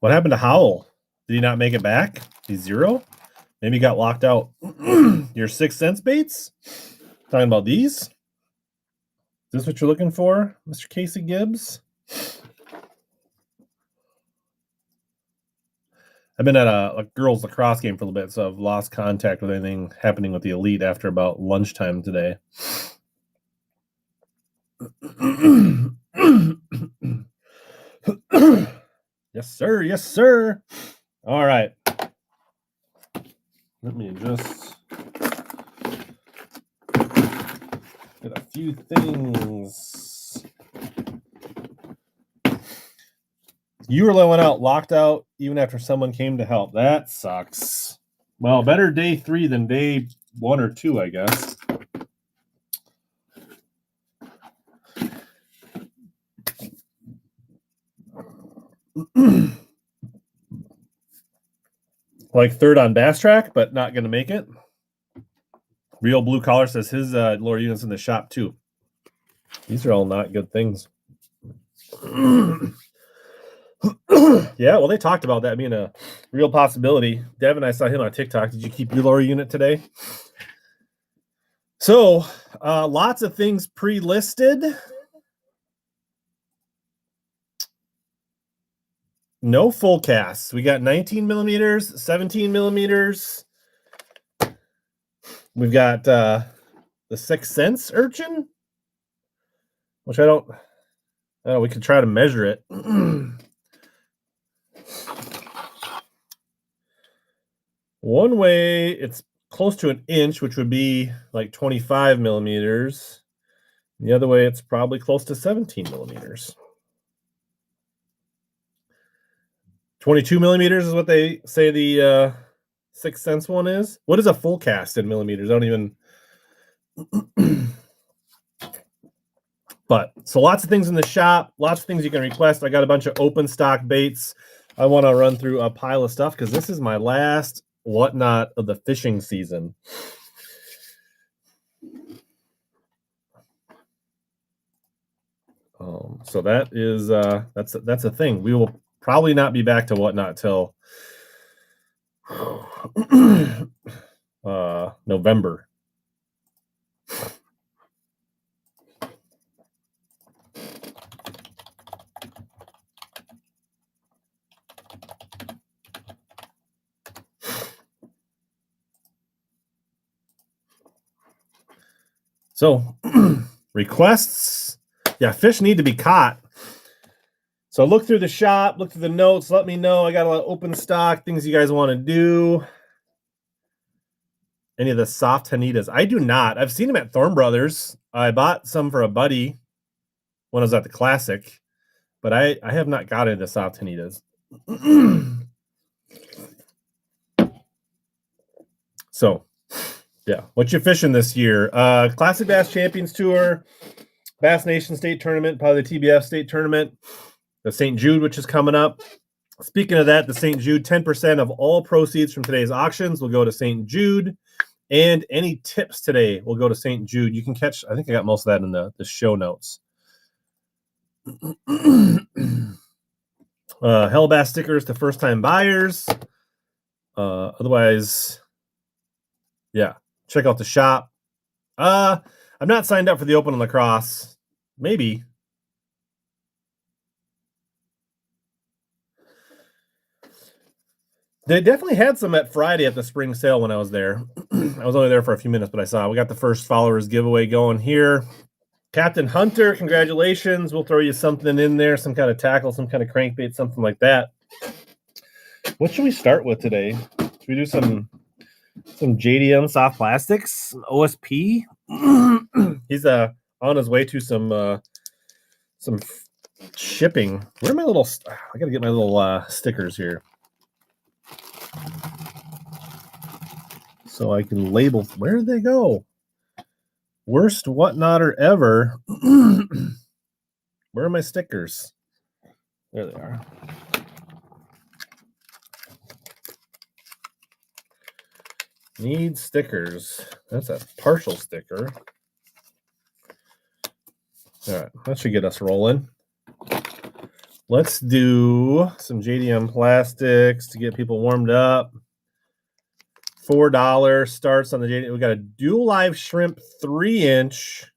What happened to Howl? Did he not make it back? He's 0? Maybe he got locked out. Your 6 cents baits? Talking about these? Is this what you're looking for, Mr. Casey Gibbs? I've been at a girls lacrosse game for a little bit, so I've lost contact with anything happening with the elite after about lunchtime today. Yes, sir. Yes, sir. All right. Let me just get a few things. You were went out, locked out, even after someone came to help. That sucks. Well, better day 3 than day 1 or 2, I guess. Like 3rd on Bass Track, but not going to make it. Real Blue Collar says his lower units in the shop, too. These are all not good things. Yeah, well, they talked about that being a real possibility. Devin, I saw him on TikTok. Did you keep your lower unit today? So, lots of things pre-listed. No full casts. We got 19 millimeters, 17 millimeters. We've got the 6 cents Urchin, which I don't know. We could try to measure it. One way, it's close to an inch, which would be like 25 millimeters. The other way, it's probably close to 17 millimeters. 22 millimeters is what they say the 6 cents one is. What is a full cast in millimeters? I don't even. But so lots of things in the shop, lots of things you can request. I got a bunch of open stock baits. I want to run through a pile of stuff because this is my last whatnot of the fishing season. So that is that's a thing. We will probably not be back to whatnot till November. So requests, yeah, fish need to be caught. So look through the shop, look through the notes, let me know. I got a lot of open stock, things you guys want to do. Any of the soft Hanitas? I do not. I've seen them at Thorn Brothers. I bought some for a buddy when I was at the Classic, but I have not got into soft Hanitas. So, yeah, what you fishing this year? Classic Bass Champions Tour, Bass Nation State Tournament, probably the TBF State Tournament, the St. Jude, which is coming up. Speaking of that, the St. Jude, 10% of all proceeds from today's auctions will go to St. Jude, and any tips today will go to St. Jude. You can catch, I think I got most of that in the show notes. Hell Bass stickers to first-time buyers. Otherwise, yeah, check out the shop. I'm not signed up for the Open Lacrosse. Maybe. They definitely had some at Friday at the spring sale when I was there. I was only there for a few minutes, but I saw we got the first followers giveaway going here. Captain Hunter, congratulations. We'll throw you something in there, some kind of tackle, some kind of crankbait, something like that. What should we start with today? Should we do some JDM soft plastics, some OSP? He's on his way to some shipping. Where are my little? I gotta get my little stickers here, so I can label. Where did they go? Worst whatnotter ever. Where are my stickers? There they are. Need stickers. That's a partial sticker. All right, that should get us rolling. Let's do some JDM plastics to get people warmed up. $4 starts on the JDM. We got a dual live shrimp 3-inch.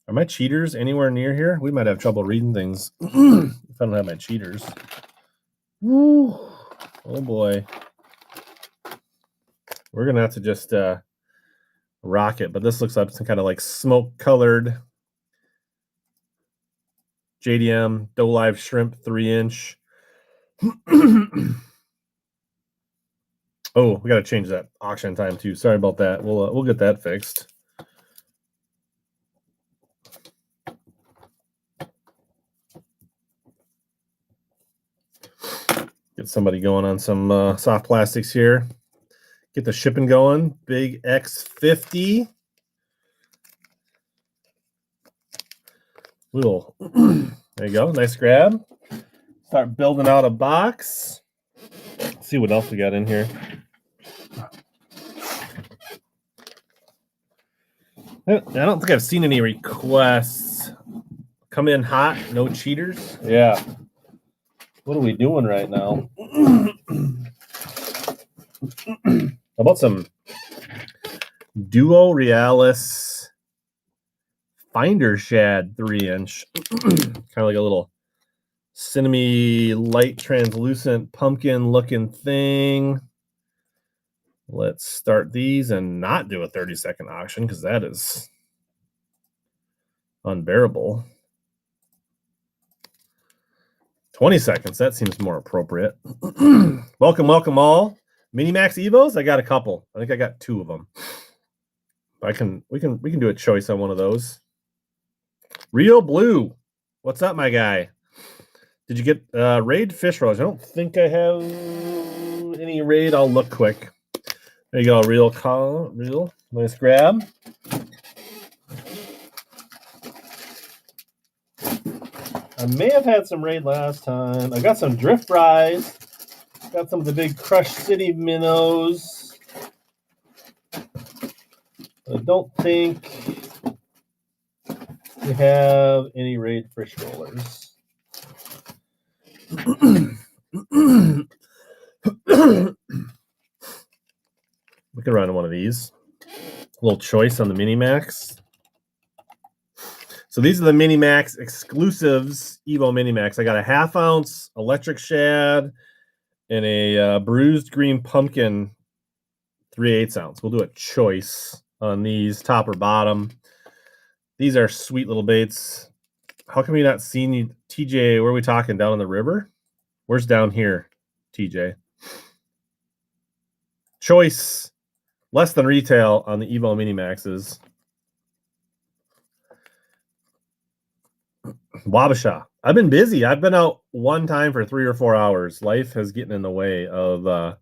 Are my cheaters anywhere near here? We might have trouble reading things if I don't have my cheaters. Woo. Oh boy. We're gonna have to just rock it, but this looks like some kind of like smoke colored JDM dual live shrimp 3-inch. Oh, we got to change that auction time too. Sorry about that. We'll get that fixed. Get somebody going on some soft plastics here. Get the shipping going. Big X50. Little. There you go. Nice grab. Start building out a box. Let's see what else we got in here. I don't think I've seen any requests. Come in hot, no cheaters. Yeah. What are we doing right now? How about some Duo Realis Finder Shad 3-inch? Kind of like a little cinnamony, light, translucent, pumpkin-looking thing. Let's start these and not do a 30-second auction because that is unbearable. 20 seconds, that seems more appropriate. Welcome all. Minimax Evos, I got a couple. I think I got 2 of them. We can do a choice on one of those. Real Blue, what's up, my guy? Did you get raid fish rollers? I don't think I have any raid. I'll look quick. There you go, real, nice grab. I may have had some raid last time. I got some drift fries. Got some of the big Crush City minnows. I don't think we have any raid fish rollers. We can run one of these. A little choice on the Minimax. So these are the Minimax exclusives, Evo Minimax. I got a 1/2 ounce electric shad and a bruised green pumpkin 3/8 ounce. We'll do a choice on these, top or bottom. These are sweet little baits. How come you not seen you, TJ? Where are we talking? Down on the river? Where's down here, TJ? Choice, less than retail on the Evo Minimaxes. Wabasha. I've been busy. I've been out one time for 3 or 4 hours. Life has gotten in the way of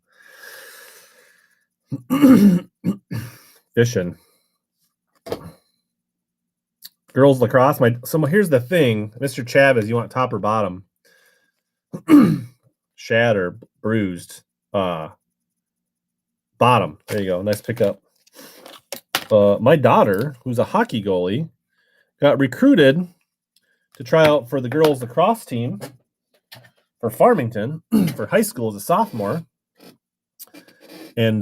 fishing. Girls lacrosse. So here's the thing, Mr. Chavez. You want top or bottom? Shad or bruised? Bottom. There you go. Nice pickup. My daughter, who's a hockey goalie, got recruited to try out for the girls lacrosse team for Farmington for high school as a sophomore, and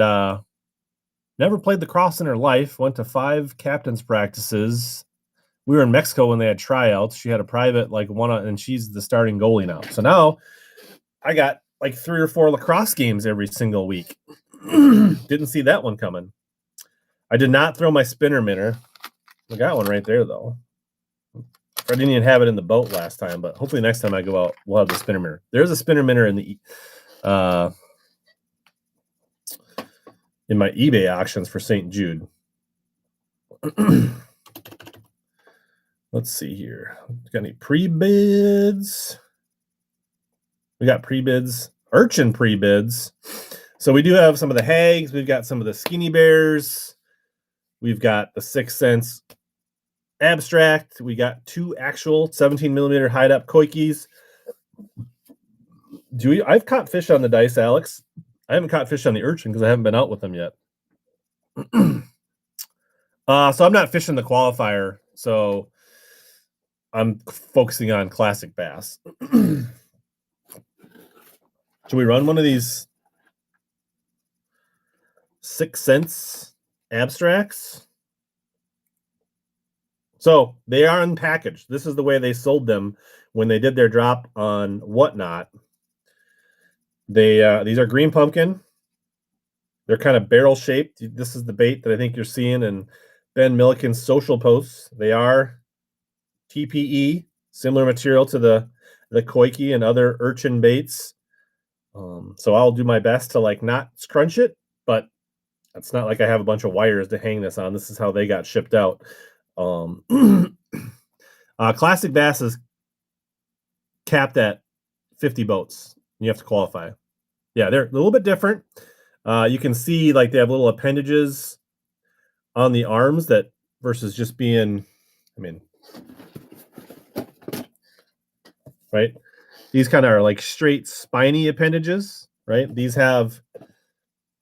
never played lacrosse in her life. Went to 5 captains practices. We were in Mexico when they had tryouts. She had a private one, and she's the starting goalie now. So now I got 3 or 4 lacrosse games every single week. Didn't see that one coming. I did not throw my spinner minnow. I got one right there though. I didn't even have it in the boat last time, but hopefully next time I go out, we'll have the spinner minnow. There's a spinner minnow in the in my eBay auctions for St. Jude. Let's see here. Got any pre-bids? We got pre-bids, Urchin pre-bids. So we do have some of the hags. We've got some of the skinny bears. We've got the 6 cents abstract. We got 2 actual 17mm hide-up Coikes. I've caught fish on the dice, Alex. I haven't caught fish on the Urchin because I haven't been out with them yet. So I'm not fishing the qualifier. So I'm focusing on classic bass. Should we run one of these 6 cents abstracts? So they are unpackaged. This is the way they sold them when they did their drop on Whatnot. They these are green pumpkin. They're kind of barrel shaped. This is the bait that I think you're seeing in Ben Milliken's social posts. They are TPE, similar material to the Coikes and other Urchin baits. So I'll do my best to like not scrunch it, but it's not like I have a bunch of wires to hang this on. This is how they got shipped out. Classic bass is capped at 50 boats. You have to qualify. Yeah, they're a little bit different. You can see like they have little appendages on the arms that versus just being, I mean, right? These kind of are like straight spiny appendages, right? These have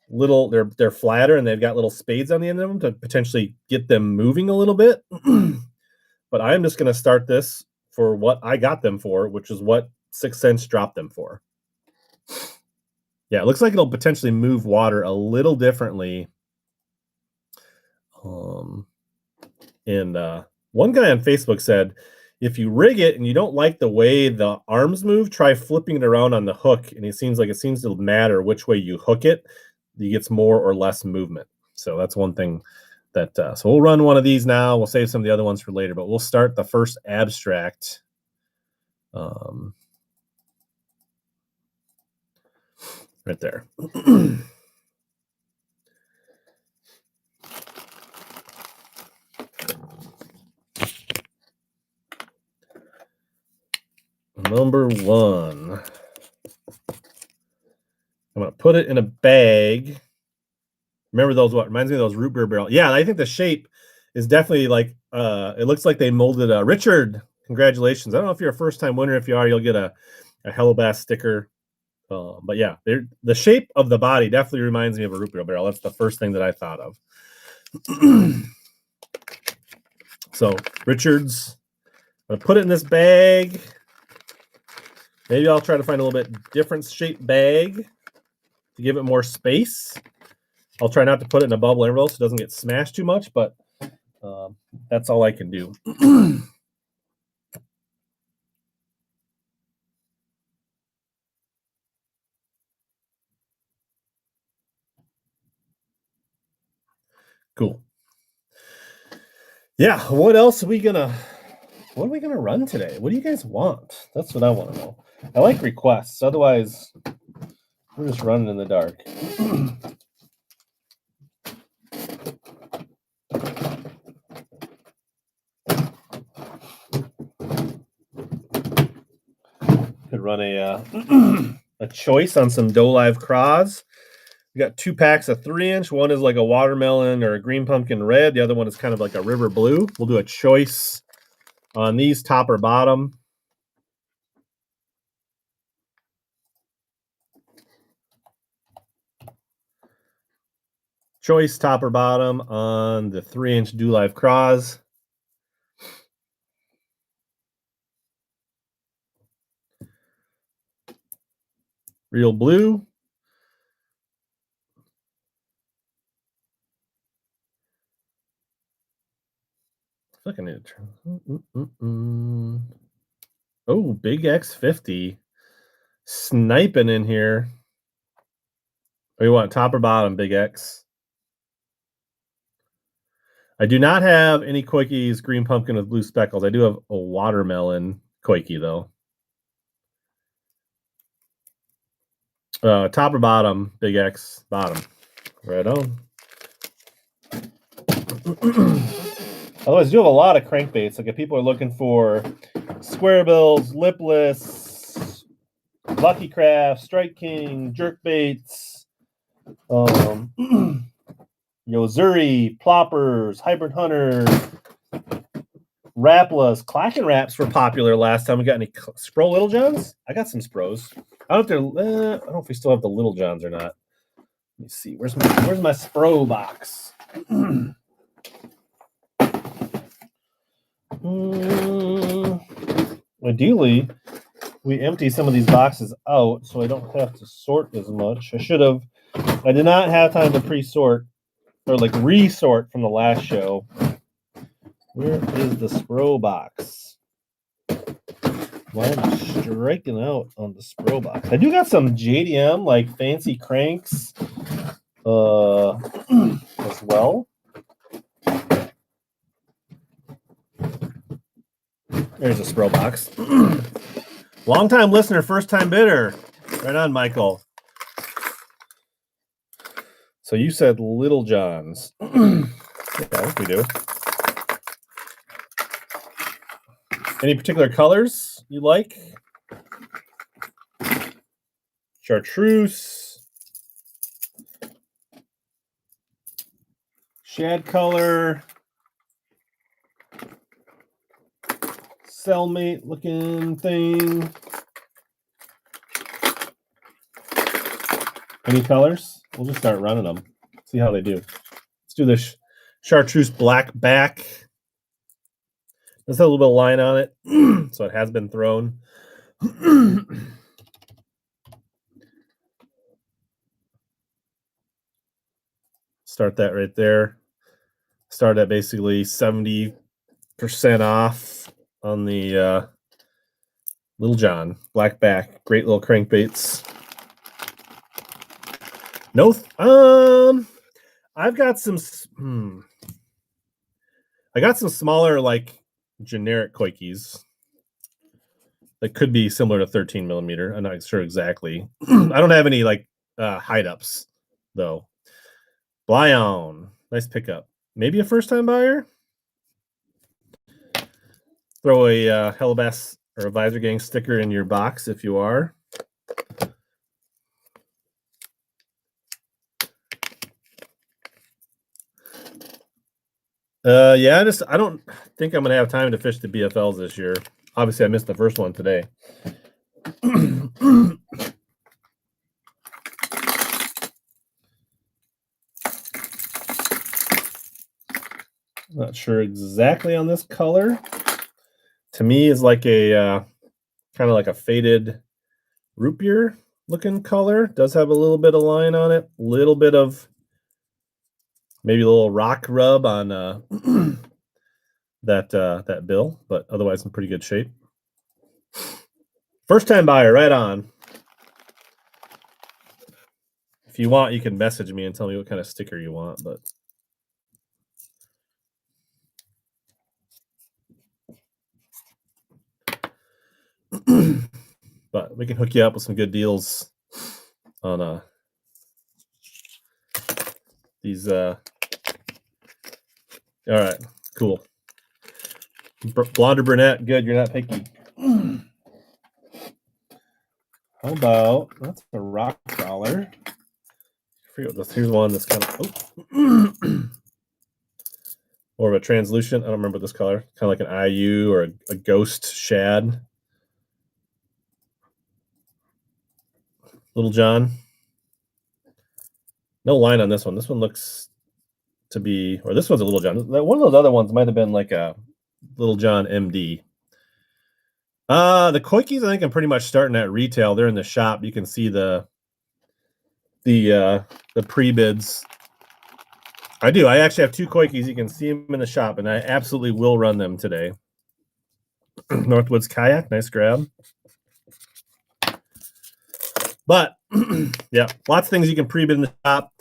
little, they're flatter and they've got little spades on the end of them to potentially get them moving a little bit. But I'm just going to start this for what I got them for, which is what 6 cents dropped them for. Yeah, it looks like it'll potentially move water a little differently. And one guy on Facebook said, if you rig it and you don't like the way the arms move, try flipping it around on the hook. And it seems to matter which way you hook it. You get more or less movement. So that's one thing that, so we'll run one of these now. We'll save some of the other ones for later, but we'll start the first abstract. Right there. Number 1. I'm going to put it in a bag. Remember those, what reminds me of those root beer barrel. Yeah, I think the shape is definitely like, it looks like they molded a Richard. Congratulations. I don't know if you're a first-time winner. If you are, you'll get a Hello Bass sticker. But yeah, the shape of the body definitely reminds me of a root beer barrel. That's the first thing that I thought of. So Richard's, I'm gonna put it in this bag. Maybe I'll try to find a little bit different shaped bag to give it more space. I'll try not to put it in a bubble envelope so it doesn't get smashed too much, but that's all I can do. Cool. Yeah, what else are we gonna run today? What do you guys want? That's what I want to know. I like requests, otherwise we're just running in the dark. Could run a choice on some Doe Live craws. We got 2 packs of 3-inch. One is like a watermelon or a green pumpkin red. The other one is kind of like a river blue. We'll do a choice on these, top or bottom. Choice, top or bottom on the 3-inch Doe Live craws. Real blue. I feel like I need to turn. Oh, big X50. Sniping in here. What do you want, top or bottom, Big X? I do not have any Coikes green pumpkin with blue speckles. I do have a watermelon Coike, though. Top or bottom, Big X? Bottom. Right on. Otherwise, you have a lot of crankbaits. Like if people are looking for square bills, lipless, Lucky Craft, Strike King, Jerkbaits, Yozuri, Ploppers, Hybrid Hunter, Raplas. Clacken Wraps were popular last time. We got any Spro Little Johns? I got some Spros. I don't know if we still have the Little Johns or not. Let me see. Where's my Spro box? ideally, we empty some of these boxes out so I don't have to sort as much. I did not have time to pre-sort or like resort from the last show. Where is the Spro box? Why am I striking out on the Spro box? I do got some JDM, like fancy cranks as well. There's a Spro box. Long-time listener, first-time bidder. Right on, Michael. So you said Little Johns. Yeah, I think we do. Any particular colors you like? Chartreuse. Shad color. Cellmate looking thing. Any colors? We'll just start running them. See how they do. Let's do this chartreuse black back. There's a little bit of line on it, so it has been thrown. Start that right there. Start at basically 70% off on the Little John black back. Great little crankbaits. No, I've got some. I got some smaller, like generic Coikes that could be similar to 13 millimeter. I'm not sure exactly. I don't have any like hide-ups though. Blowout, nice pickup. Maybe a first-time buyer. Throw a Megabass or a Visor Gang sticker in your box if you are. Yeah, I don't think I'm gonna have time to fish the BFLs this year. Obviously, I missed the first one today. Not sure exactly on this color. To me, is like a kind of like a faded root beer looking color. Does have a little bit of line on it. A little bit of maybe a little rock rub on that bill, but otherwise in pretty good shape. First time buyer, right on. If you want, you can message me and tell me what kind of sticker you want, but but we can hook you up with some good deals on these all right, cool. Blonde or brunette, good, you're not picky. How about, that's a rock crawler. I forget what this, here's one that's kind of more of a translucent. I don't remember this color. Kind of like an IU or a ghost shad. Little John. No line on this one. This one looks to be, or this one's a Little John. One of those other ones might have been like a Little John MD. The Coikes, I think I'm pretty much starting at retail. They're in the shop. You can see the pre-bids. I do. I actually have two Coikes. You can see them in the shop, and I absolutely will run them today. Northwoods Kayak, nice grab. But yeah, lots of things you can pre-bid in the shop.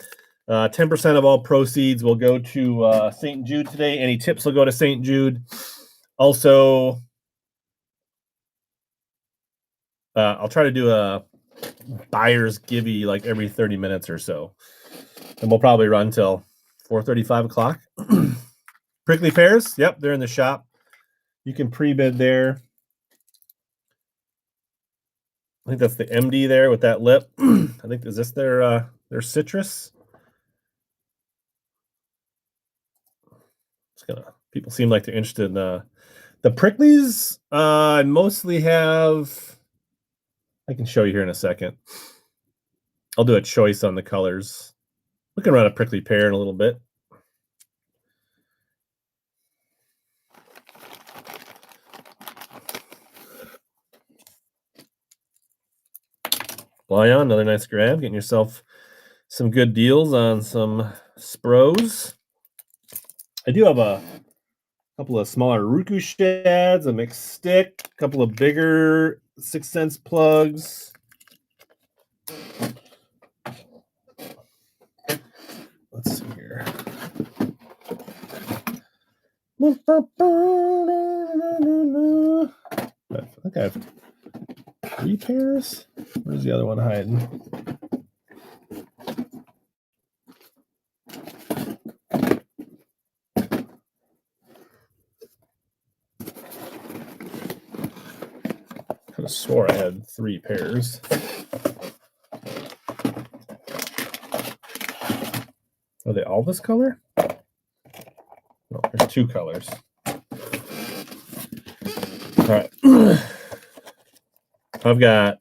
10% of all proceeds will go to St. Jude today. Any tips will go to St. Jude. Also, I'll try to do a buyer's givey like every 30 minutes or so. And we'll probably run till 4:30, 5 o'clock. Prickly pears, yep, they're in the shop. You can pre-bid there. I think that's the MD there with that lip. I think, is this their citrus? People seem like they're interested in the pricklies. I mostly have, I can show you here in a second. I'll do a choice on the colors. We can run a prickly pear in a little bit. Lion, another nice grab. Getting yourself some good deals on some Spros. I do have a couple of smaller Ruku shads, a mixed stick, a couple of bigger 6 cents plugs. Let's see here. I think I have 3 pairs. Where's the other one hiding? I could have swore I had 3 pairs. Are they all this color? No, there's 2 colors. All right. I've got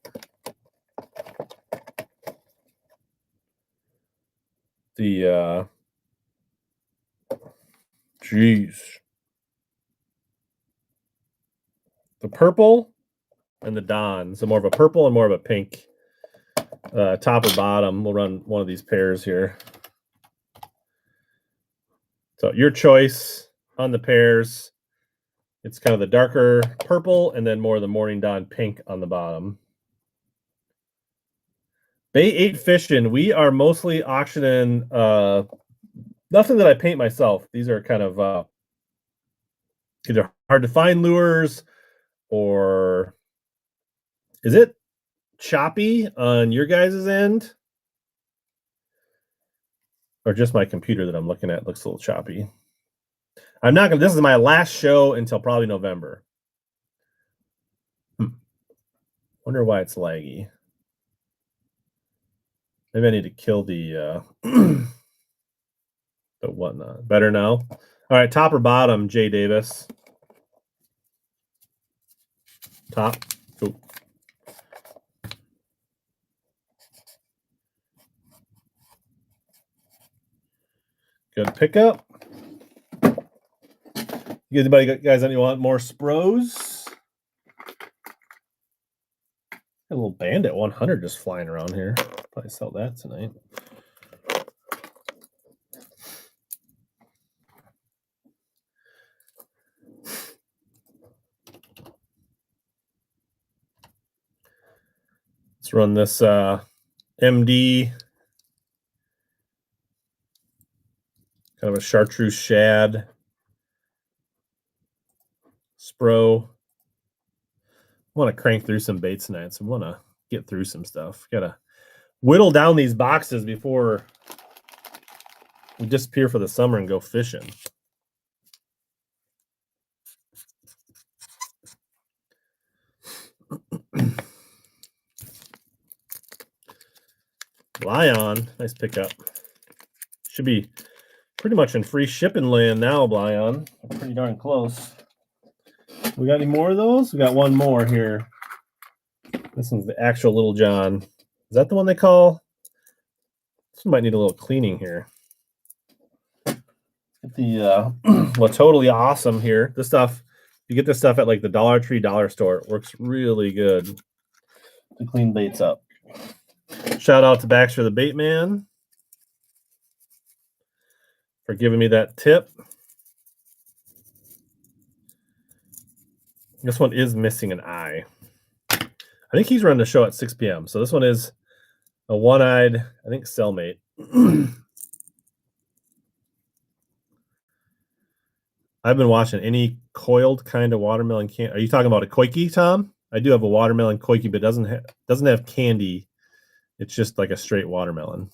the the purple and the Don. So more of a purple and more of a pink. Top or bottom. We'll run one of these pairs here. So your choice on the pairs. It's kind of the darker purple and then more of the Morning Dawn pink on the bottom. Bay 8 Fishing. We are mostly auctioning nothing that I paint myself. These are kind of either hard to find lures, or is it choppy on your guys' end? Or just my computer that I'm looking at looks a little choppy. I'm not gonna. This is my last show until probably November. Wonder why it's laggy. Maybe I need to kill the the whatnot. Better now. All right, top or bottom, Jay Davis. Top. Ooh. Good pickup. Anybody guys any want more Spros? A little Bandit 100 just flying around here. Probably sell that tonight. Let's run this MD. Kind of a chartreuse shad. Spro. I want to crank through some baits tonight, so I want to get through some stuff. Gotta whittle down these boxes before we disappear for the summer and go fishing. Lion, nice pickup. Should be pretty much in free shipping land now, Lion. Pretty darn close. We got any more of those? We got one more here. This one's the actual Little John. Is that the one they call? This one might need a little cleaning here. Get the well, totally awesome here. This stuff, you get this stuff at like the Dollar Tree dollar store. It works really good to clean baits up. Shout out to Baxter the Bait Man for giving me that tip. This one is missing an eye. I think he's running the show at 6 p.m. So this one is a one-eyed, I think, cellmate. I've been watching any coiled kind of watermelon can. Are you talking about a Coike, Tom? I do have a watermelon Coike, but it doesn't have candy. It's just like a straight watermelon.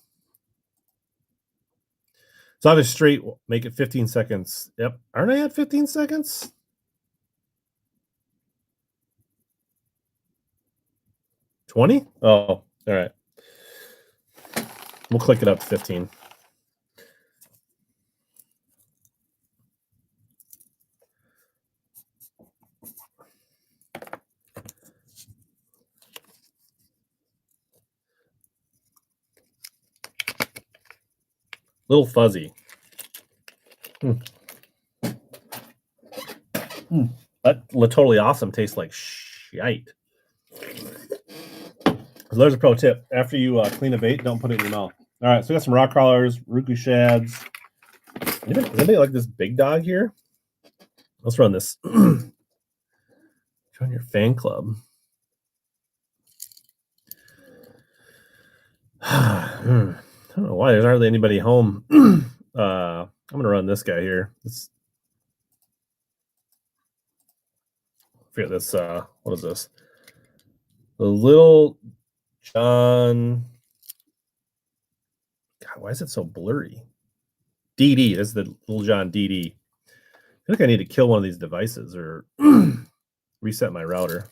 So I have a straight, make it 15 seconds. Yep. Aren't I at 15 seconds? $20? Oh, all right. We'll click it up to 15. Little fuzzy. That totally awesome tastes like shite. So there's a pro tip. After you clean a bait, don't put it in your mouth. All right, so we got some rock crawlers, Ruku shads. Does anybody like this big dog here? Let's run this. Join your fan club. I don't know why there's hardly anybody home. I'm gonna run this guy here. Forget this. What is this? The Little John. God, why is it so blurry? DD. This is the Little John DD. I feel like I need to kill one of these devices or reset my router.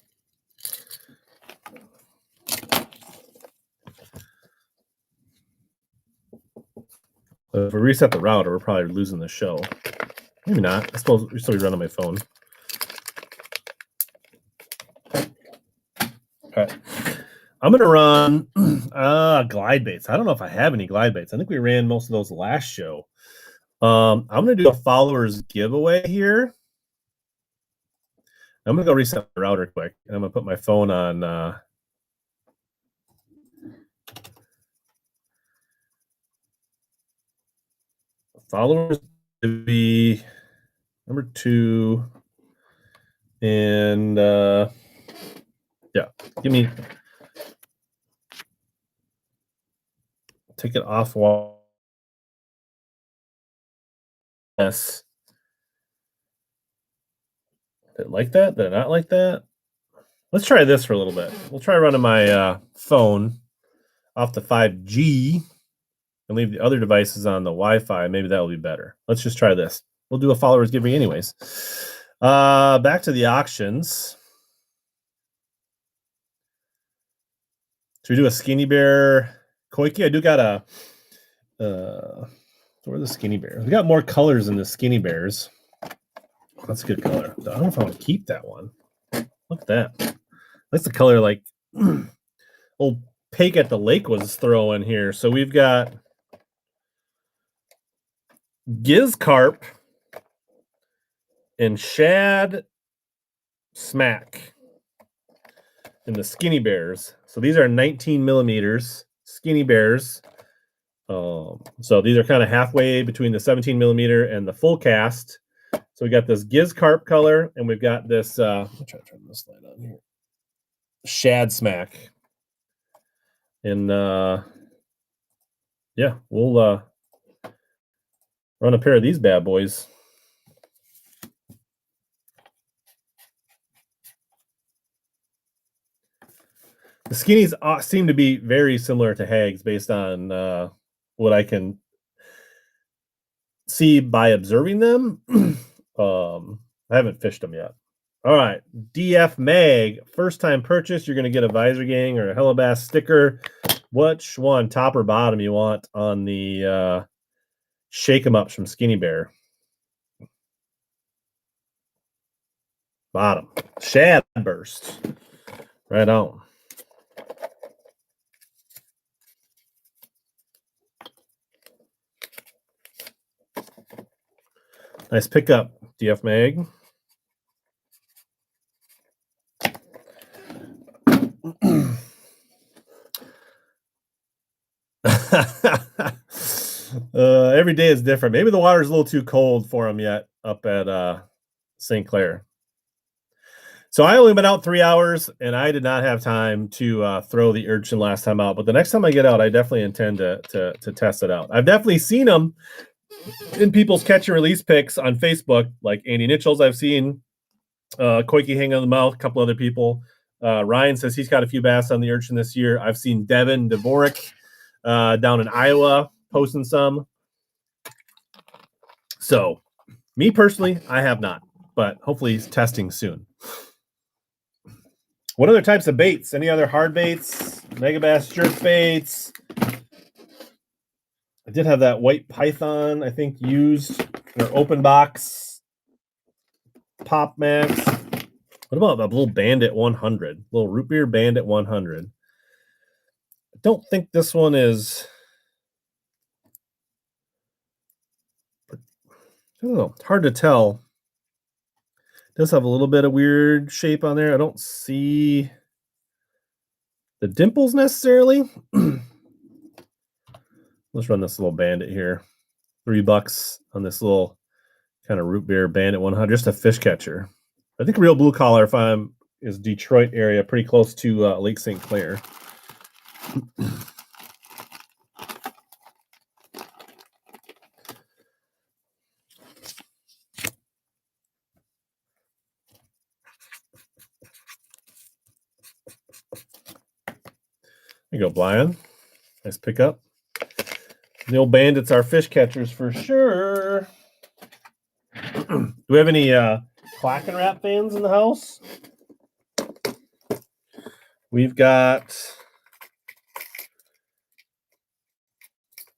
If we reset the router, we're probably losing the show. Maybe not. I suppose we still be running my phone. Okay. I'm going to run glide baits. I don't know if I have any glide baits. I think we ran most of those last show. I'm going to do a followers giveaway here. I'm going to go reset my router quick, and I'm going to put my phone on followers to be number 2. And yeah, take it off while. Yes. Did it like that? Did it not like that? Let's try this for a little bit. We'll try running my phone off the 5G and leave the other devices on the Wi-Fi. Maybe that will be better. Let's just try this. We'll do a followers giveaway anyways. Back to the auctions. Should we do a skinny bear Coikes? I do got a where are the skinny bears? We got more colors in the skinny bears. That's a good color. I don't know if I want to keep that one. Look at that. That's the color like old Pake at the Lake was throwing here. So we've got Gizcarp and Shad Smack in the skinny bears. So these are 19 millimeters skinny bears. So these are kind of halfway between the 17 millimeter and the full cast. So we got this Gizcarp color, and we've got this. I'll try to turn this light on here. Shad Smack, and yeah, we'll run a pair of these bad boys. The skinnies seem to be very similar to hags based on what I can see by observing them. I haven't fished them yet. All right, DF Mag, first time purchase. You're going to get a Visor Gang or a Megabass sticker. Which one, top or bottom, you want on the Shake 'em Ups from Skinny Bear? Bottom. Shad Burst. Right on. Nice pickup, DF Mag. Every day is different. Maybe the water's a little too cold for him yet up at St. Clair. So I only been out 3 hours, and I did not have time to throw the Urchin last time out. But the next time I get out, I definitely intend to test it out. I've definitely seen them in people's catch and release picks on Facebook, like Andy Nichols. I've seen Coikes hang on the mouth, a couple other people. Ryan says he's got a few bass on the Urchin this year. I've seen Devin Dvorak down in Iowa posting some. So me personally, I have not, but hopefully he's testing soon. What other types of baits? Any other hard baits? Megabass jerkbaits. I did have that white python, I think, used in our open box Pop Max. What about the little Bandit 100? Little root beer Bandit 100. I don't think this one is. I don't know. It's hard to tell. It does have a little bit of weird shape on there. I don't see the dimples necessarily. Let's run this little bandit here. $3 on this little kind of root beer bandit 100, just a fish catcher. I think real blue collar, if I'm, is Detroit area, pretty close to Lake St. Clair. There you go, Brian. Nice pickup. The old bandits are fish catchers for sure. Do we have any Clacken Wrap fans in the house? We've got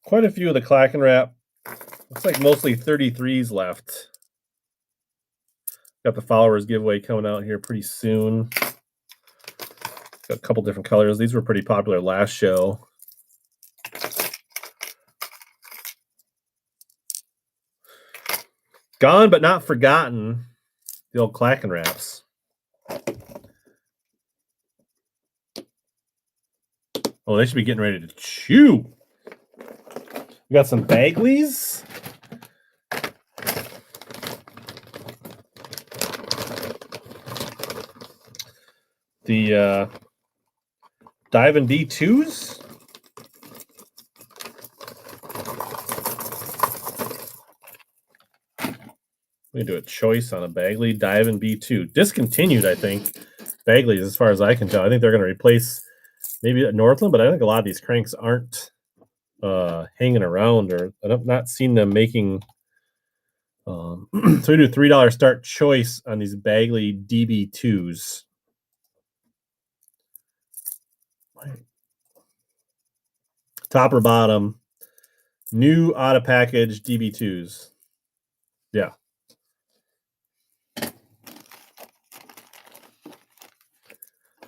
quite a few of the Clacken Wrap. Looks like mostly 33s left. Got the followers giveaway coming out here pretty soon. Got a couple different colors. These were pretty popular last show. Gone but not forgotten. The old Clacken Wraps. Oh, they should be getting ready to chew. We got some Bagleys. The Diving D2s. We do a choice on a Bagley Diving B2. Discontinued, I think. Bagleys, as far as I can tell. I think they're going to replace maybe at Northland, but I think a lot of these cranks aren't hanging around, or I've not seen them making. So we do $3 start choice on these Bagley DB2s. Top or bottom, new out of package DB2s. Yeah.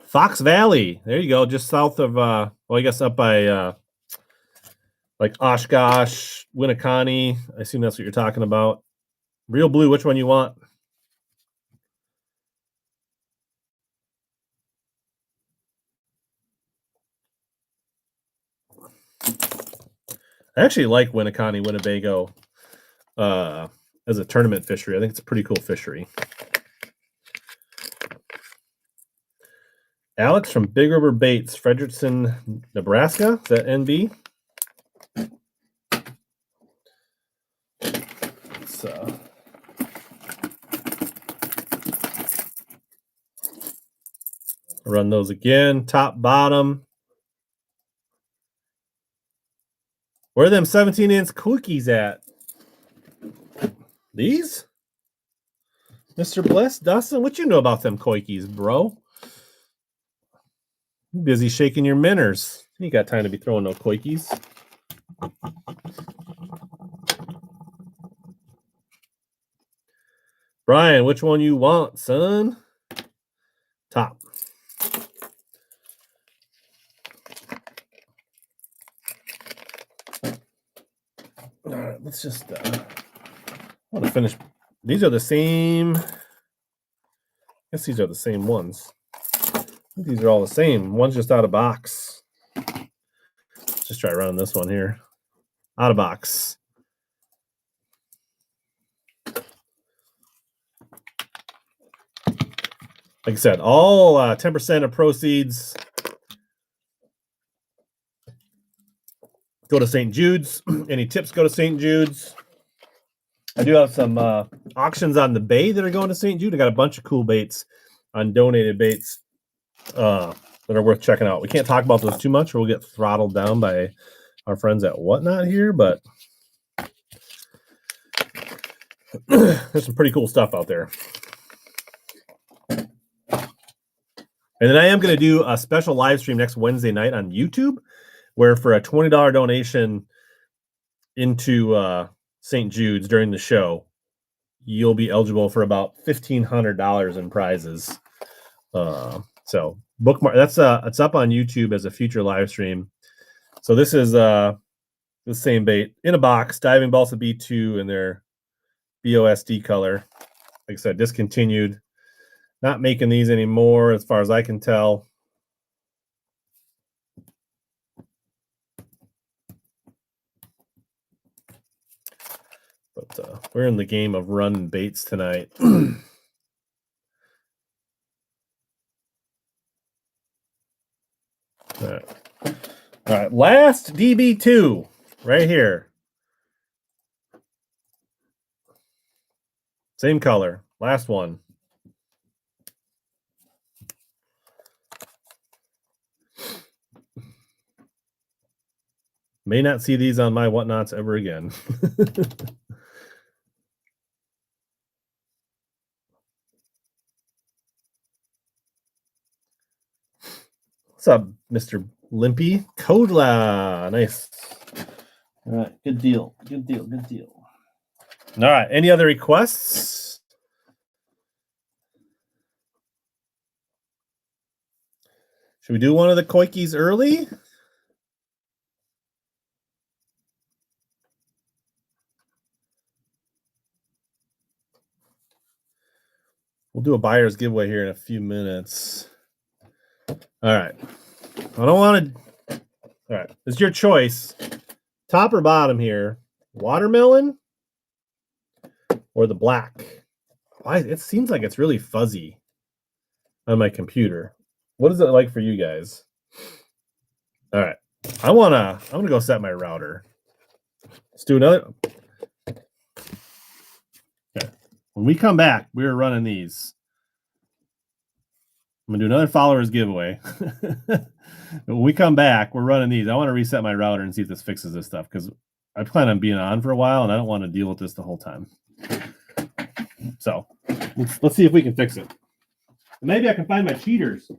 Fox Valley. There you go. Just south of, well, I guess up by like Oshkosh, Winneconne. I assume that's what you're talking about. Real blue. Which one you want? I actually like Winneconne, Winnebago as a tournament fishery. I think it's a pretty cool fishery. Alex from Big River Baits, Frederickson, Nebraska. Is that NB? Let's run those again. Top, bottom. Where are them 17-inch cookies at? These? Mr. Bliss, Dustin, what you know about them Coikes, bro? You busy shaking your minners. You got time to be throwing no Coikes. Brian, which one you want, son? Top. All right, let's just I want to finish. These are the same. I guess these are the same ones. I think these are all the same. One's just out of box. Let's just try running this one here. Out of box. Like I said, all 10% of proceeds go to St. Jude's. Any tips go to St. Jude's. I do have some auctions on the bay that are going to St. Jude. I got a bunch of cool baits on donated baits that are worth checking out. We can't talk about those too much or we'll get throttled down by our friends at Whatnot here, but there's some pretty cool stuff out there. And then I am going to do a special live stream next Wednesday night on YouTube, where for a $20 donation into St. Jude's during the show, you'll be eligible for about $1,500 in prizes. So bookmark. That's it's up on YouTube as a future live stream. So this is the same bait in a box, diving balsa B2 in their BOSD color. Like I said, discontinued. Not making these anymore, as far as I can tell. we're in the game of run baits tonight. All right, last DB2 right here. Same color, last one. May not see these on my whatnots ever again. What's up, Mr. Limpy? Kodla, nice. All right, good deal, good deal, good deal. All right, any other requests? Should we do one of the Coikes early? We'll do a buyer's giveaway here in a few minutes. All right. I don't want to. All right. It's your choice. Top or bottom here. Watermelon or the black? Why? It seems like it's really fuzzy on my computer. What is it like for you guys? All right. I'm gonna go set my router. Let's do another. Okay. When we come back, we're running these. I'm gonna do another followers giveaway. When we come back, we're running these. I want to reset my router and see if this fixes this stuff because I plan on being on for a while and I don't want to deal with this the whole time. So let's see if we can fix it. Maybe I can find my cheaters.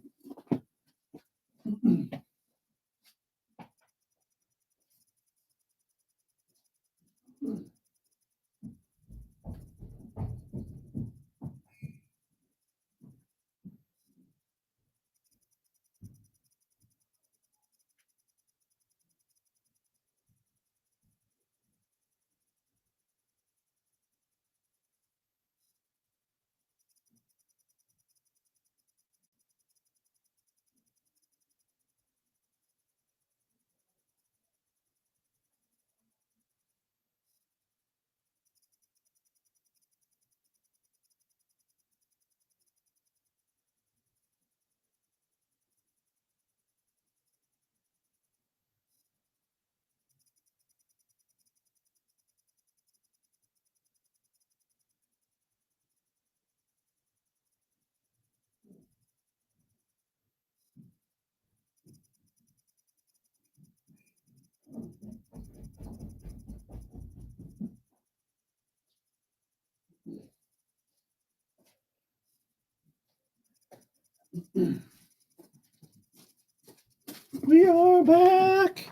We are back.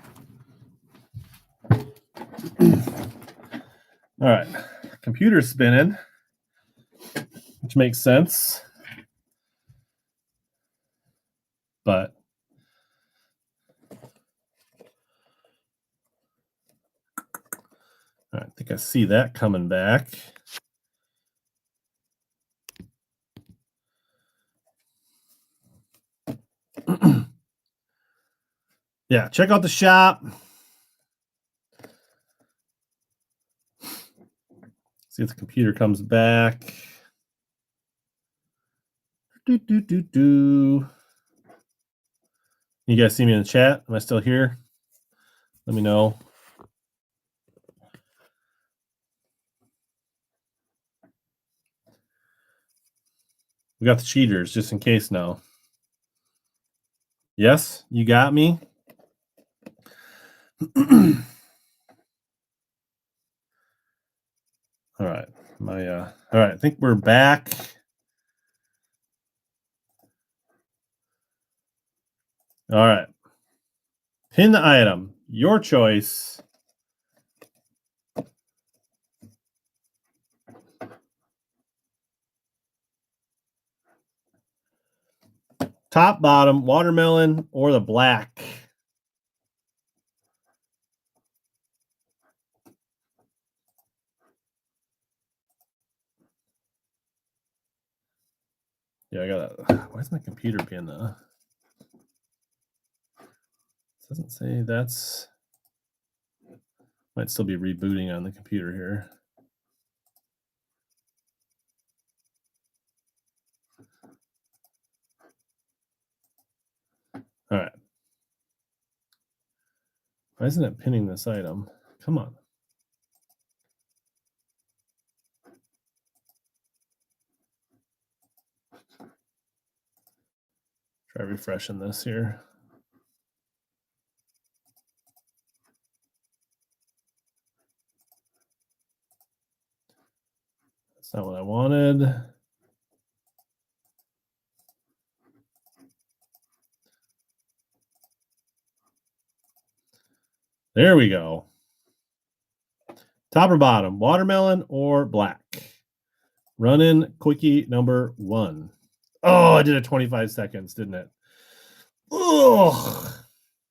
All right, computer's spinning, which makes sense. But I think I see that coming back. Yeah, check out the shop. See if the computer comes back. You guys see me in the chat? Am I still here? Let me know. We got the cheaters just in case now. Yes, you got me. All right. All right, I think we're back. All right. Pin the item. Your choice. Top, bottom, watermelon, or the black. Yeah, I got that. Why is my computer being the? It doesn't say that's. Might still be rebooting on the computer here. All right. Why isn't it pinning this item? Come on. Try refreshing this here. That's not what I wanted. There we go. Top or bottom, watermelon or black? Running quickie number 1. Oh, I did it 25 seconds, didn't it? Oh,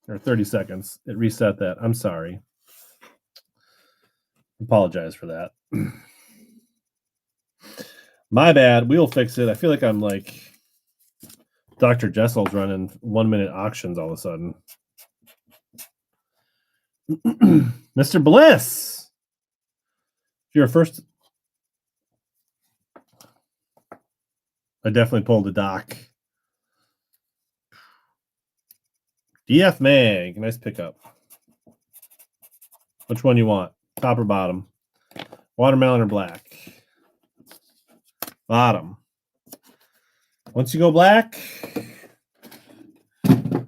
or 30 seconds. It reset that. I'm sorry. Apologize for that. My bad. We'll fix it. I feel like I'm like Dr. Jessel's running 1-minute auctions all of a sudden. Mr. Bliss. If you're first, I definitely pulled the dock. DF Mag, nice pickup. Which one you want? Top or bottom? Watermelon or black? Bottom. Once you go black,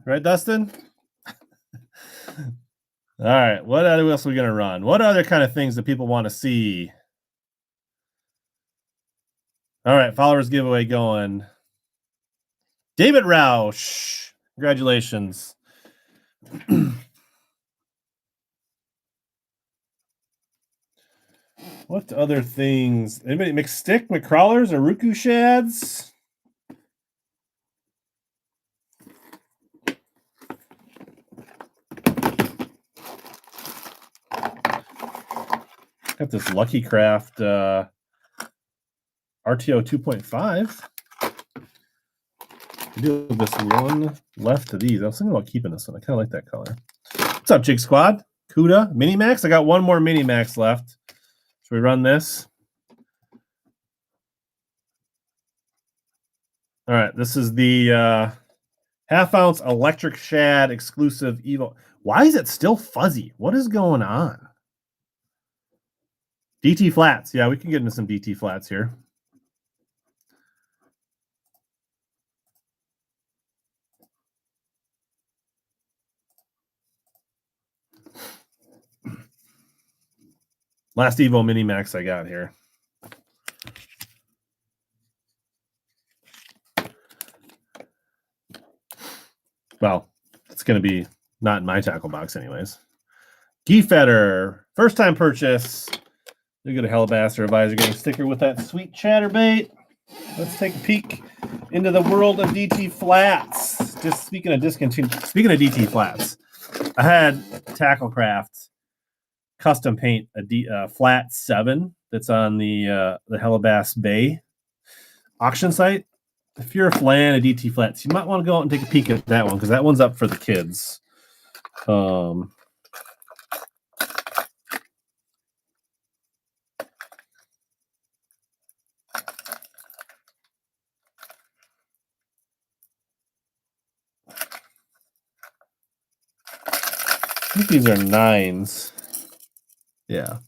right, Dustin? All right, what else are we going to run? What other kind of things that people want to see? All right, followers giveaway going. David Roush, congratulations. What other things? Anybody McStick, McCrawlers, or Ruku Shads? Got this Lucky Craft RTO 2.5. I do have this one left of these. I was thinking about keeping this one. I kind of like that color. What's up, Jig Squad? Cuda, Mini Max. I got one more Mini Max left. Should we run this? All right, this is the half-ounce Electric Shad exclusive Evo. Why is it still fuzzy? What is going on? DT flats. Yeah, we can get into some DT flats here. Last Evo Mini Max I got here. Well, it's going to be not in my tackle box anyways. Geefetter, first time purchase. You get a Hellabass or Advisor getting a sticker with that sweet chatterbait. Let's take a peek into the world of DT flats. Just speaking of DT flats, I had Tacklecraft custom paint a flat 7 that's on the Hellabass Bay auction site. If you're a fan of DT flats, you might want to go out and take a peek at that one because that one's up for the kids. I think these are 9s. Yeah.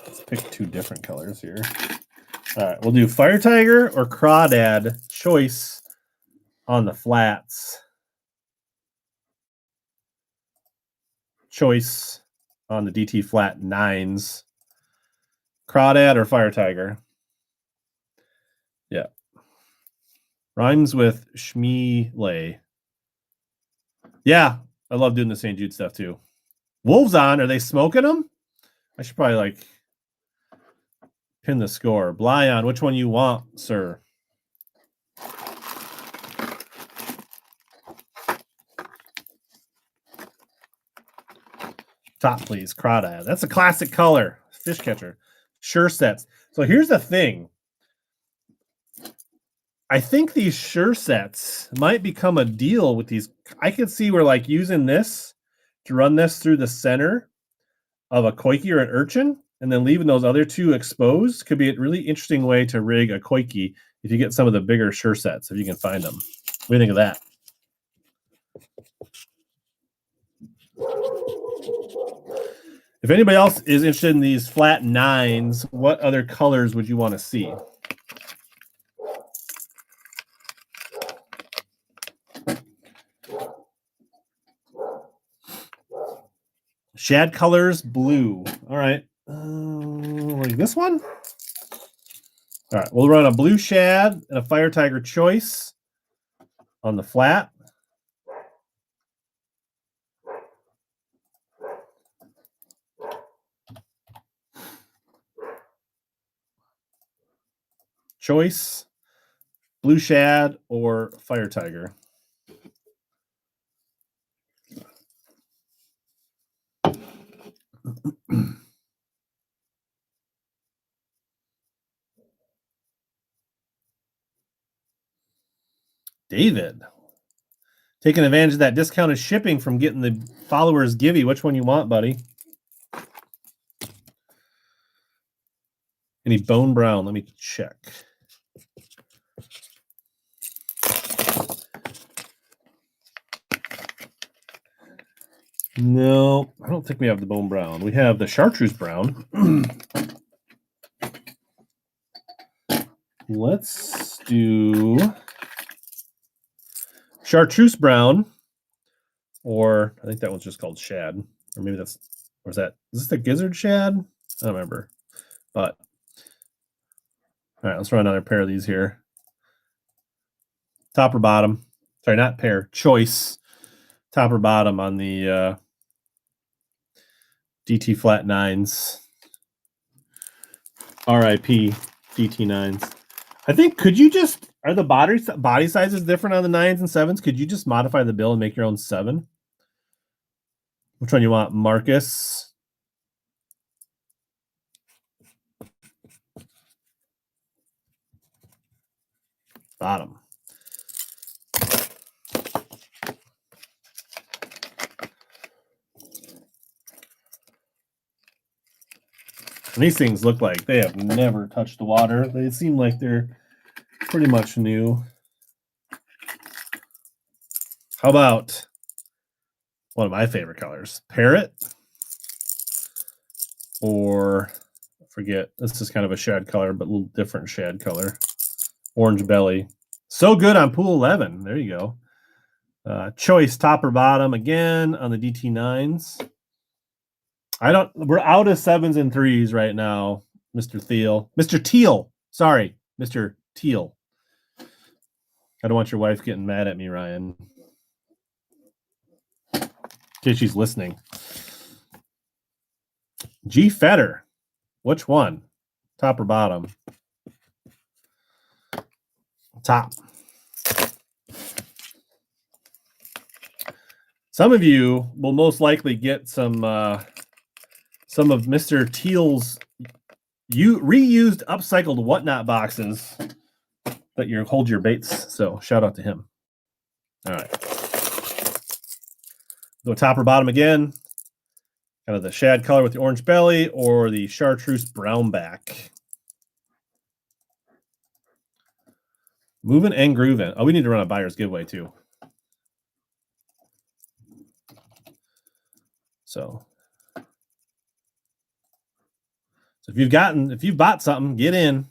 Let's pick 2 different colors here. All right, we'll do Fire Tiger or Crawdad choice on the flats. Choice on the DT flat 9s. Crawdad or Fire Tiger. Yeah. Rhymes with Schmeelay. Yeah, I love doing the St. Jude stuff too. Wolves on, are they smoking them? I should probably like pin the score. Bly on, which one you want, sir? Top, please. Crawdad. That's a classic color. Fish catcher. Sure sets. So here's the thing. I think these sure sets might become a deal with these. I could see we're like using this to run this through the center of a Coikes or an Urchin, and then leaving those other two exposed could be a really interesting way to rig a Coikes if you get some of the bigger sure sets, if you can find them. What do you think of that? If anybody else is interested in these flat 9s, what other colors would you want to see? Shad colors, blue. All right. Like this one? All right. We'll run a blue shad and a Fire Tiger choice on the flat. Choice, blue shad, or Fire Tiger. David, taking advantage of that discounted shipping from getting the followers givey. Which one you want, buddy? Any bone brown? Let me check. No, I don't think we have the bone brown. We have the chartreuse brown. Let's do chartreuse brown, or I think that one's just called shad, or maybe that's, or is this the gizzard shad? I don't remember. But all right, let's run another pair of these here. Top or bottom? Sorry, not pair. Choice. Top or bottom on the DT flat 9s. RIP DT 9s. I think, could you just, are the body sizes different on the 9s and 7s? Could you just modify the bill and make your own 7? Which one you want, Marcus? Bottom. And these things look like they have never touched the water. They seem like they're pretty much new. How about one of my favorite colors? Parrot? Or, I forget, this is kind of a shad color, but a little different shad color. Orange belly. So good on pool 11. There you go. Choice, top or bottom again on the DT 9s. We're out of 7s and 3s right now, Mr. Thiel. Mr. Teal. Sorry, Mr. Teal. I don't want your wife getting mad at me, Ryan. In case she's listening. G Fetter. Which one? Top or bottom? Top. Some of you will most likely get some of Mr. Teal's reused, upcycled whatnot boxes that you hold your baits. So shout out to him. All right. Go top or bottom again. Kind of the shad color with the orange belly or the chartreuse brown back. Moving and grooving. Oh, we need to run a buyer's giveaway too. So if you've bought something, get in.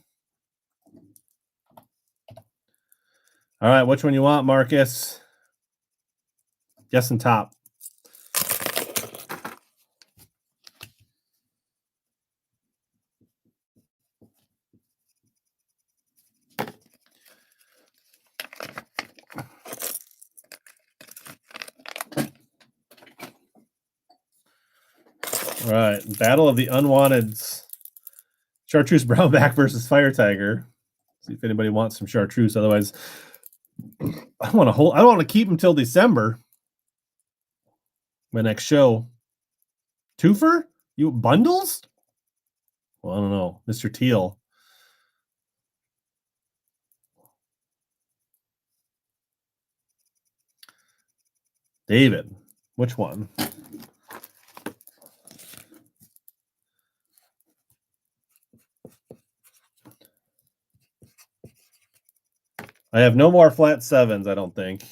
All right, which one you want, Marcus? Guessing top. All right, Battle of the Unwanteds. Chartreuse Brownback versus Fire Tiger. See if anybody wants some chartreuse. Otherwise, I don't want to keep them till December. My next show. Twofer? You bundles? Well, I don't know. Mr. Teal. David. Which one? I have no more flat 7s, I don't think.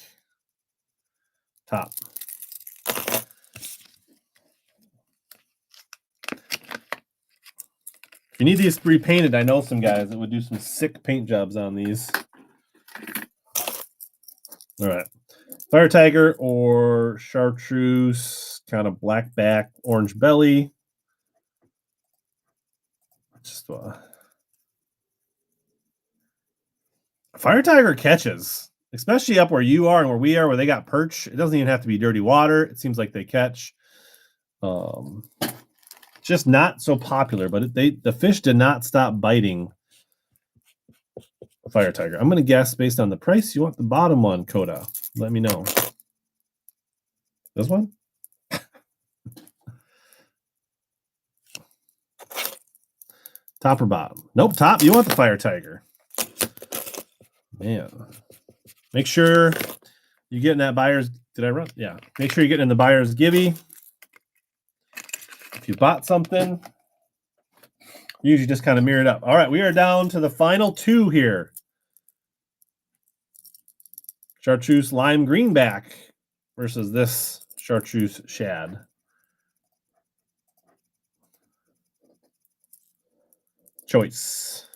Top. If you need these repainted, I know some guys that would do some sick paint jobs on these. All right. Fire Tiger or Chartreuse, kind of black back, orange belly. Just Fire Tiger catches, especially up where you are and where we are, where they got perch. It doesn't even have to be dirty water. It seems like they catch. Just not so popular, but the fish did not stop biting a Fire Tiger. I'm going to guess based on the price, you want the bottom one, Coda. Let me know. This one? Top or bottom? Nope, top. You want the Fire Tiger. Man. Make sure you get in that buyer's... Did I run? Yeah. Make sure you get in the buyer's gibby. If you bought something, usually just kind of mirror it up. All right, we are down to the final 2 here. Chartreuse lime greenback versus this chartreuse shad. Choice.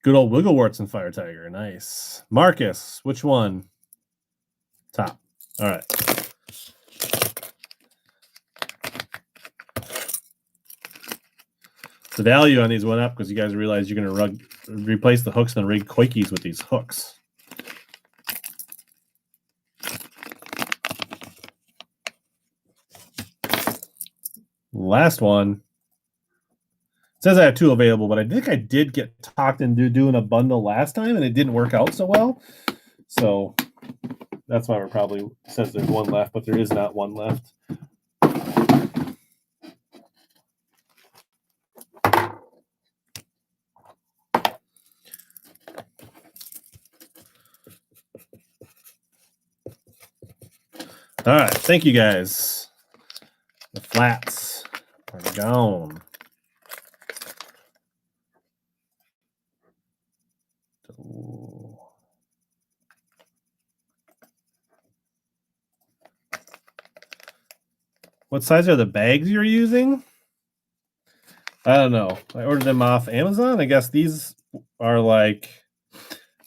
Good old Wiggleworts and Fire Tiger. Nice. Marcus, which one? Top. All right. The value on these went up because you guys realize you're going to replace the hooks and rig Coikes with these hooks. Last one. It says I have 2 available, but I think I did get talked into doing a bundle last time, and it didn't work out so well. So that's why we're probably says there's 1 left, but there is not 1 left. All right, thank you guys. The flats are gone. What size are the bags you're using? I don't know. I ordered them off Amazon. I guess these are like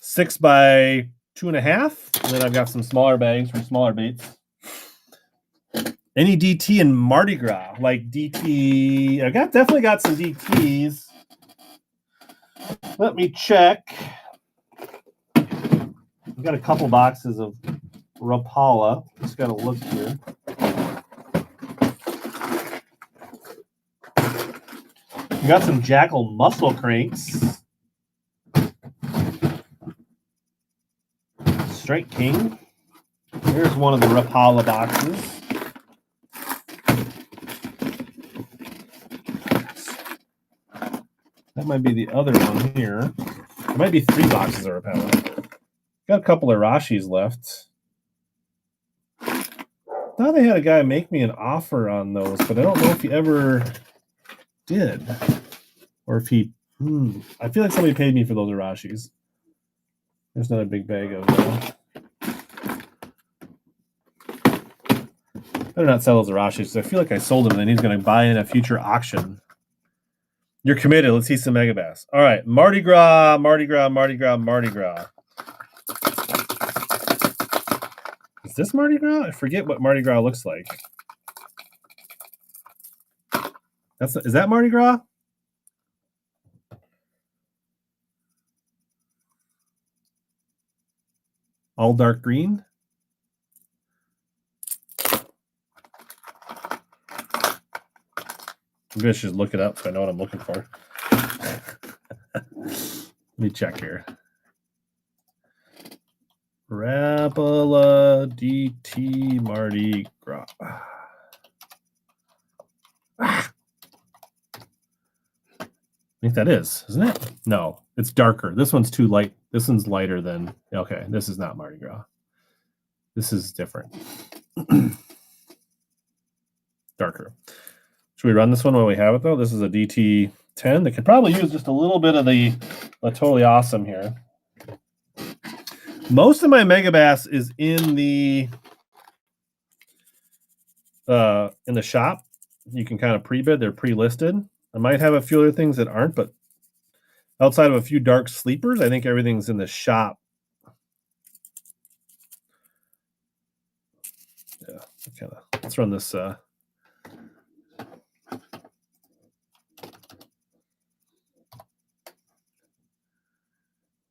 6 by 2.5. And then I've got some smaller bags for smaller baits. Any DT in Mardi Gras? Like DT. I definitely got some DTs. Let me check. I've got a couple boxes of Rapala. Just got to look here. We got some Jackal muscle cranks. Strike King. Here's one of the Rapala boxes. That might be the other one here. There might be 3 boxes of Rapala. Got a couple of Rashis left. Thought I had a guy make me an offer on those, but I don't know if he ever did. Or if he... I feel like somebody paid me for those Arashis. There's not a big bag of them. Better not sell those Arashis. I feel like I sold them and then he's going to buy in a future auction. You're committed. Let's see some Megabass. All right. Mardi Gras, Mardi Gras, Mardi Gras, Mardi Gras. Is this Mardi Gras? I forget what Mardi Gras looks like. Is that Mardi Gras? All dark green? Maybe I should look it up so I know what I'm looking for. Let me check here. Rapala DT Mardi Gras. I think that is, isn't it? No, it's darker. This one's too light This one's lighter than, okay, this is not Mardi Gras. This is different. Darker. Should we run this one while we have it, though? This is a DT10 that could probably use just a little bit of the Totally Awesome here. Most of my Megabass is in the shop. You can kind of pre-bid. They're pre-listed. I might have a few other things that aren't, but outside of a few dark sleepers, I think everything's in the shop. Yeah, kind of. Let's run this.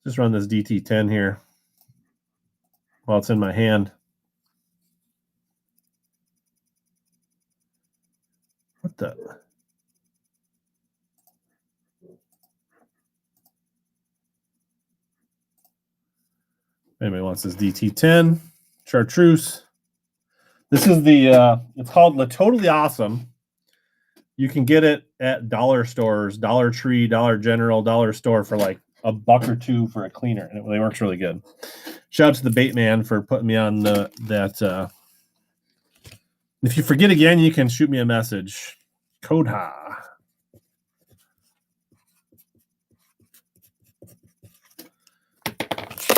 Just run this DT10 here while it's in my hand. What the? Anybody wants this DT10 chartreuse? This is the, it's called the Totally Awesome. You can get it at dollar stores, Dollar Tree, Dollar General, Dollar Store for like $1 or $2 for a cleaner, and it really works really good. Shout out to the bait man for putting me on that. If you forget again, you can shoot me a message. Kodha.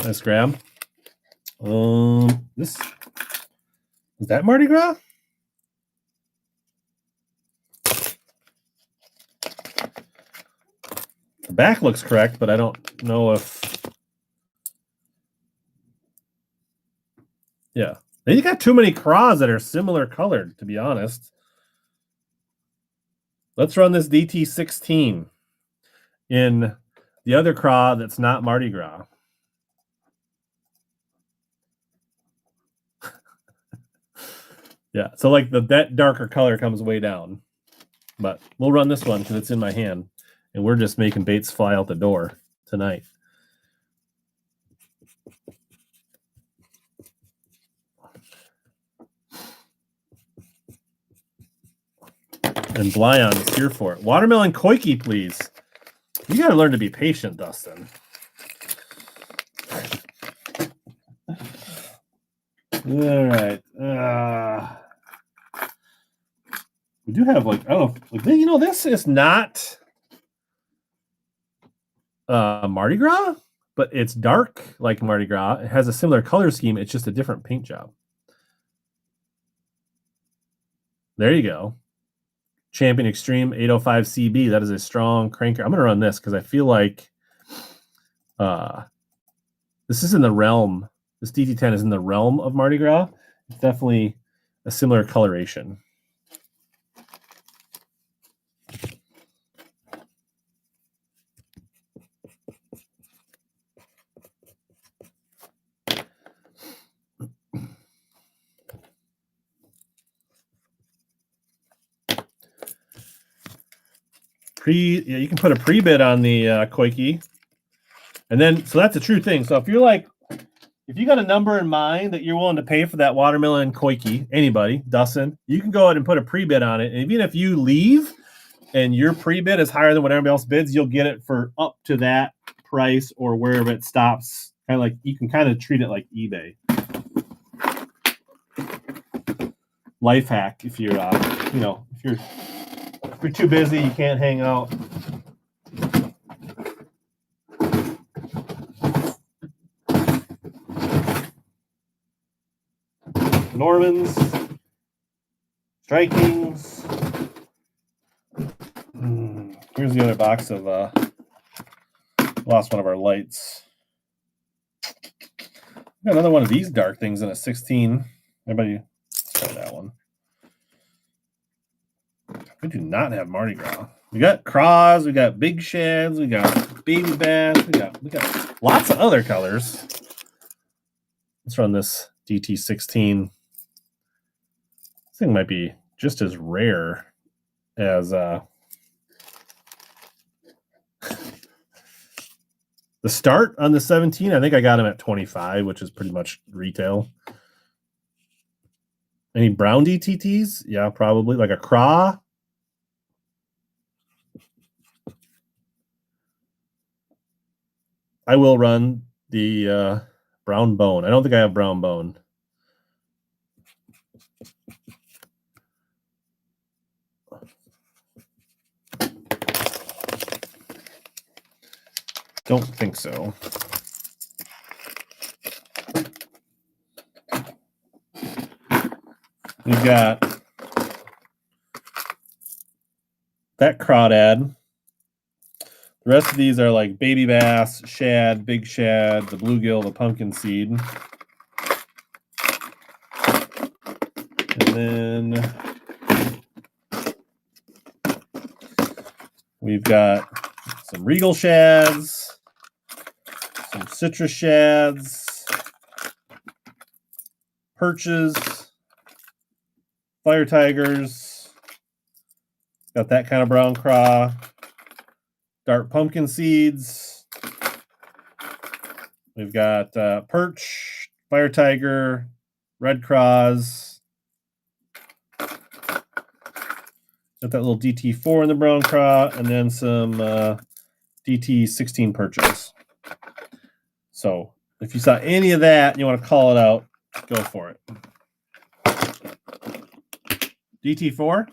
Nice grab. This is that Mardi Gras? The back looks correct, but I don't know if. Yeah, you got too many craws that are similar colored, to be honest. Let's run this DT16 in the other craw that's not Mardi Gras. Yeah, so like that darker color comes way down. But we'll run this one because it's in my hand. And we're just making baits fly out the door tonight. And Blyon is here for it. Watermelon Coikes, please. You got to learn to be patient, Dustin. All right. We do have like, I don't know, you know, this is not Mardi Gras, but it's dark like Mardi Gras. It has a similar color scheme. It's just a different paint job. There you go. Champion Extreme 805 CB. That is a strong cranker. I'm going to run this because I feel like this is in the realm. This DT10 is in the realm of Mardi Gras. It's definitely a similar coloration. Yeah, you can put a pre-bid on the Coikes. And then, so that's a true thing. So if you're like, if you got a number in mind that you're willing to pay for that watermelon Coikes, anybody, Dustin, you can go ahead and put a pre-bid on it. And even if you leave and your pre-bid is higher than what everybody else bids, you'll get it for up to that price or wherever it stops. Kind of like, you can kind of treat it like eBay. Life hack if you're, you know, if you're too busy, you can't hang out. Normans, Strikings. Here's the other box of lost one of our lights. Got another one of these dark things in a 16. Everybody try that one. We do not have Mardi Gras. We got craws, we got big shads, we got baby bass, we got lots of other colors. Let's run this DT16. This thing might be just as rare as the start on the 17. I think I got him at 25, which is pretty much retail. Any brown DTTs? Yeah, probably like a craw. I will run the brown bone. I don't think I have brown bone. Don't think so. We've got that crawdad. The rest of these are like baby bass, shad, big shad, the bluegill, the pumpkin seed. And then we've got some regal shads, some citrus shads, perches, fire tigers, got that kind of brown craw, dark pumpkin seeds. We've got perch, fire tiger, red craws. Got that little DT4 in the brown craw, and then some DT16 perches. So if you saw any of that and you want to call it out, go for it. DT4,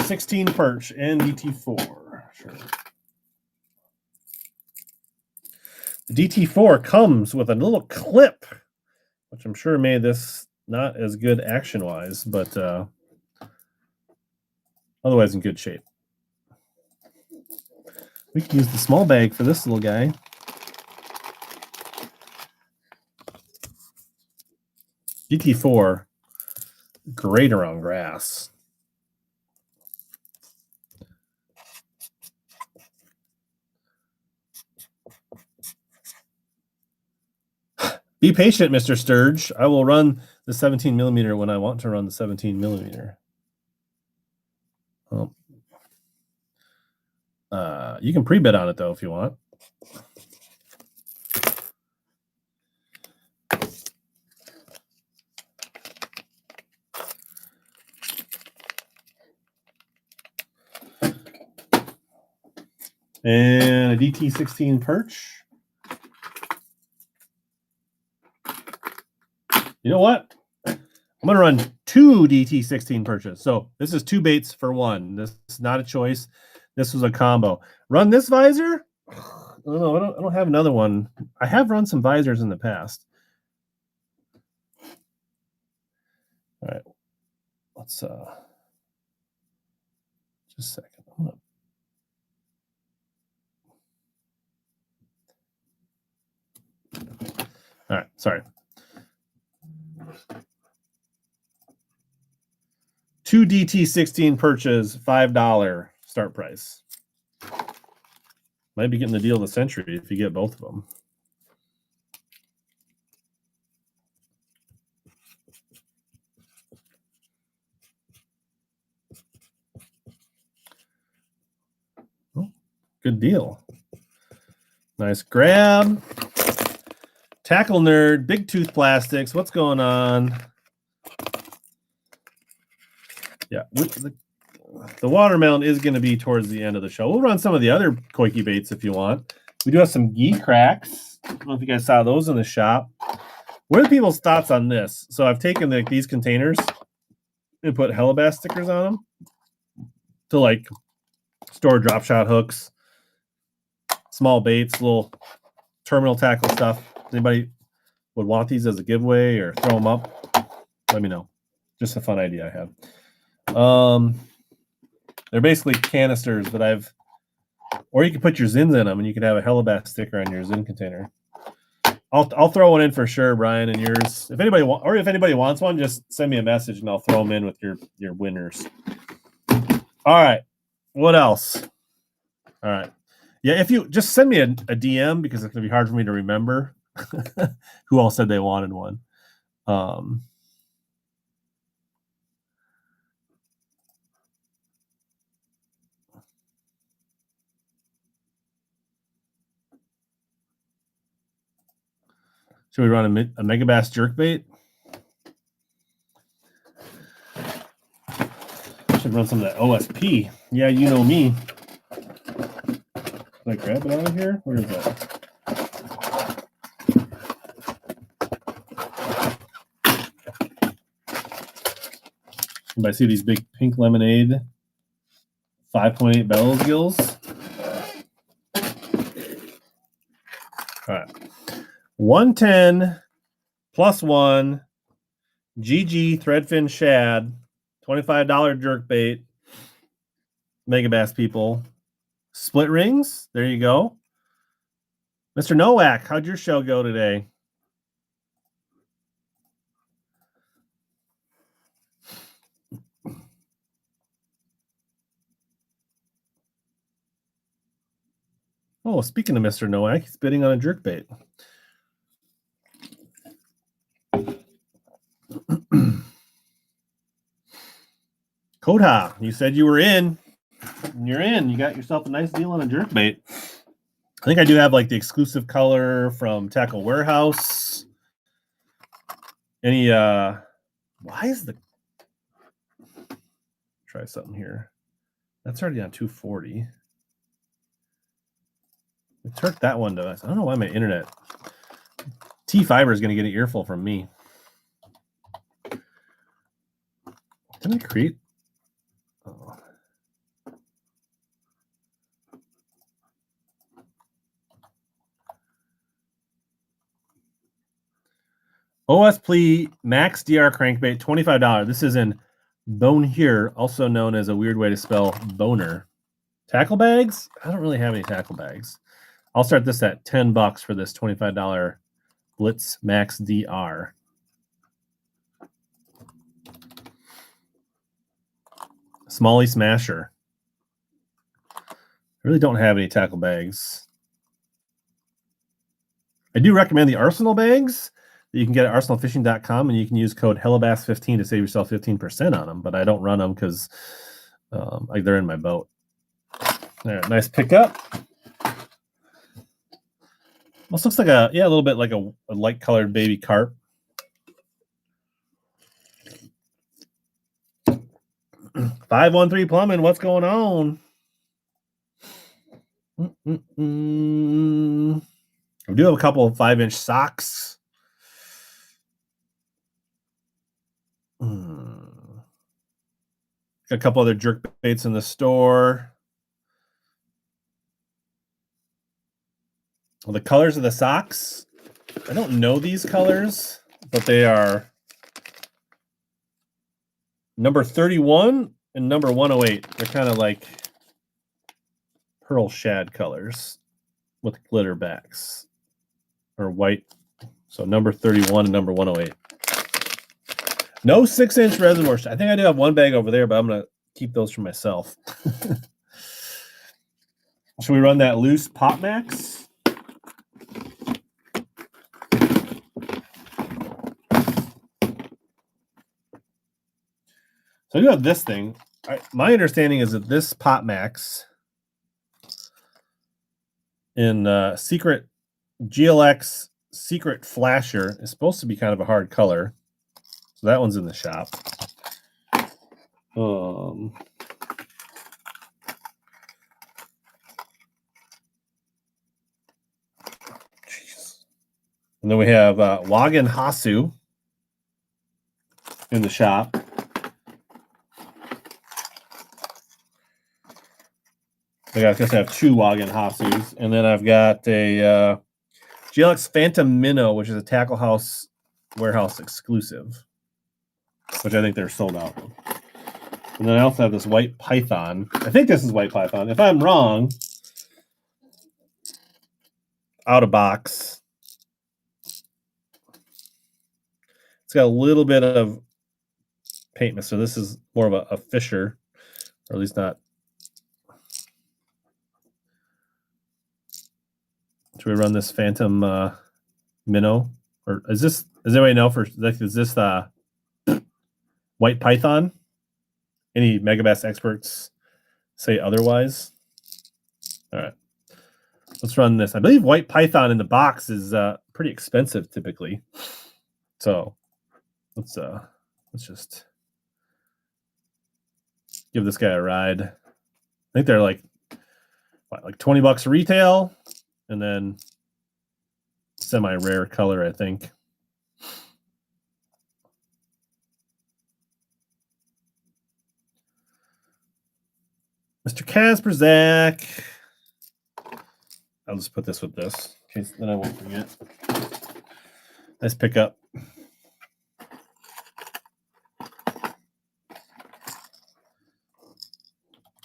16 perch, and DT4. Sure. The DT4 comes with a little clip, which I'm sure made this not as good action-wise, but otherwise in good shape. We can use the small bag for this little guy. DT4, great around grass. Be patient, Mr. Sturge. I will run the 17 millimeter when I want to run the 17 millimeter. You can pre-bid on it, though, if you want. And a DT16 perch. You know what? I'm going to run 2 DT16 perches. So this is 2 baits for 1. This is not a choice. This was a combo. Run this visor? I don't know. I don't have another one. I have run some visors in the past. All right. Let's just a second. All right. Sorry. 2 DT16 perches, $5 start price. Might be getting the deal of the century if you get both of them. Oh, good deal. Nice grab. Tackle Nerd, Big Tooth Plastics. What's going on? Yeah, the watermelon is going to be towards the end of the show. We'll run some of the other Coikes baits if you want. We do have some geek cracks. I don't know if you guys saw those in the shop. What are people's thoughts on this? So I've taken these containers and put Megabass stickers on them to like store drop shot hooks, small baits, little terminal tackle stuff. Anybody would want these as a giveaway or throw them up? Let me know. Just a fun idea I have. They're basically canisters that or you can put your Zins in them and you can have a Megabass sticker on your Zin container. I'll throw one in for sure, Brian, and yours. If anybody wants one, just send me a message and I'll throw them in with your winners. All right. What else? All right. Yeah, if you just send me a DM because it's gonna be hard for me to remember who all said they wanted one. Should we run a Megabass jerkbait? Should run some of that OSP. Yeah, you know me. Can I grab it out of here? Where is that? I see these big pink lemonade 5.8 bellows gills. All right. 110 plus 1 GG threadfin shad, $25 jerkbait. Megabass people. Split rings. There you go. Mr. Nowak, how'd your show go today? Oh, speaking of Mr. Nowak, he's bidding on a jerkbait. Koda, you said you were in. You're in. You got yourself a nice deal on a jerkbait. I think I do have like the exclusive color from Tackle Warehouse. Any why is the try something here? That's already on 240. We took that one to us. I don't know why my internet T-Fiber is going to get an earful from me. Did I create? Oh. OSP Max DR crankbait, $25. This is in Bone Here, also known as a weird way to spell boner. Tackle bags? I don't really have any tackle bags. I'll start this at $10 for this $25 Blitz Max DR. Smalley Smasher. I really don't have any tackle bags. I do recommend the Arsenal bags that you can get at arsenalfishing.com, and you can use code HELLABASS15 to save yourself 15% on them, but I don't run them because like they're in my boat. There, nice pickup. Almost looks like a little bit like a light colored baby carp. $513 Plumbing, what's going on? We do have a couple of 5-inch socks. Got a couple other jerk baits in the store. Well, the colors of the socks, I don't know these colors, but they are number 31 and number 108. They're kind of like pearl shad colors with glitter backs or white. So number 31 and number 108. No 6-inch reservoir. I think I do have one bag over there, but I'm going to keep those for myself. Should we run that loose Pop Max? So I do have this thing. My understanding is that this Pop Max in Secret GLX Secret Flasher is supposed to be kind of a hard color. So that one's in the shop. And then we have Wagen Hasu in the shop. I guess I have 2 Wagen Hasus. And then I've got a GLX Phantom Minnow, which is a Tackle House Warehouse exclusive, which I think they're sold out of. And then I also have this White Python. I think this is White Python. If I'm wrong, out of box. It's got a little bit of paint mist, so this is more of a Fisher, or at least not. Should we run this Phantom Minnow? Or is this, does anybody know is this the White Python? Any Megabass experts say otherwise? All right. Let's run this. I believe White Python in the box is pretty expensive typically. So let's just give this guy a ride. I think they're like $20 retail, and then semi-rare color, I think. Mr. Kasperzak. I'll just put this with this, in case then I won't forget. Nice pickup.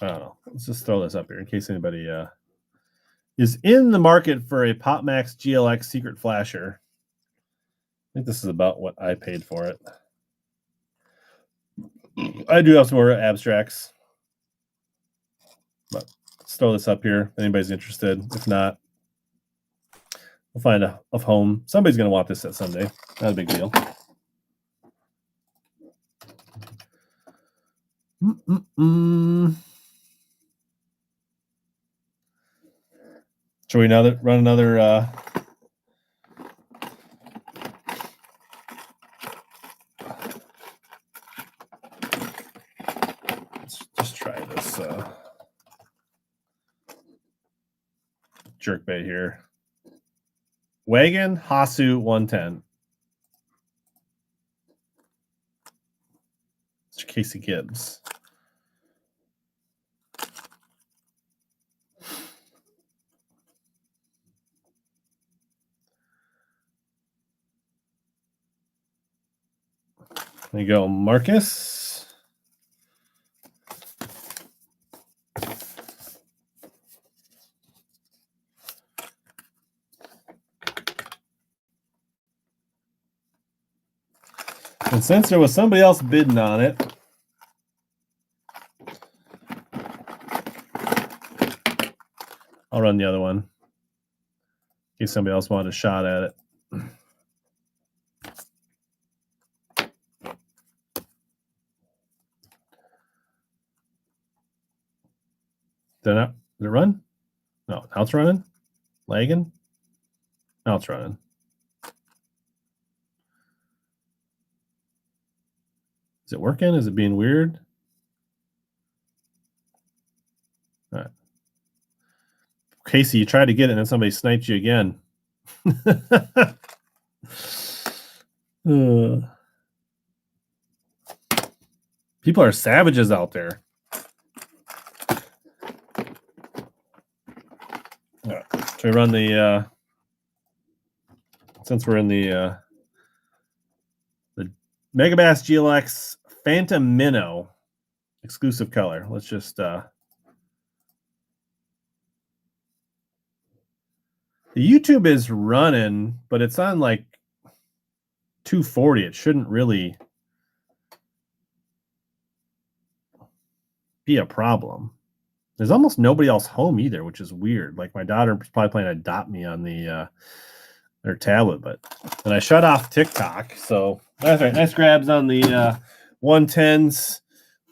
I don't know. Let's just throw this up here in case anybody is in the market for a PopMax GLX Secret Flasher. I think this is about what I paid for it. I do have some more abstracts, but let's throw this up here if anybody's interested. If not, we'll find a home. Somebody's going to want this set someday. Not a big deal. Should we run another let's just try this jerkbait here. Wagon Hasu 110. Mr. Casey Gibbs. There you go, Marcus. And since there was somebody else bidding on it, I'll run the other one in case somebody else wanted a shot at it. Did it run? No, now it's running. Lagging. Now it's running. Is it working? Is it being weird? All right. Casey, you tried to get it and then somebody sniped you again. People are savages out there. All right. Should we run the since we're in the Megabass GLX Phantom Minnow exclusive color. Let's just the YouTube is running, but it's on like 240. It shouldn't really be a problem. There's almost nobody else home either, which is weird. Like my daughter was probably playing Adopt Me on the their tablet, but and I shut off TikTok. So that's right. Nice grabs on the 110s.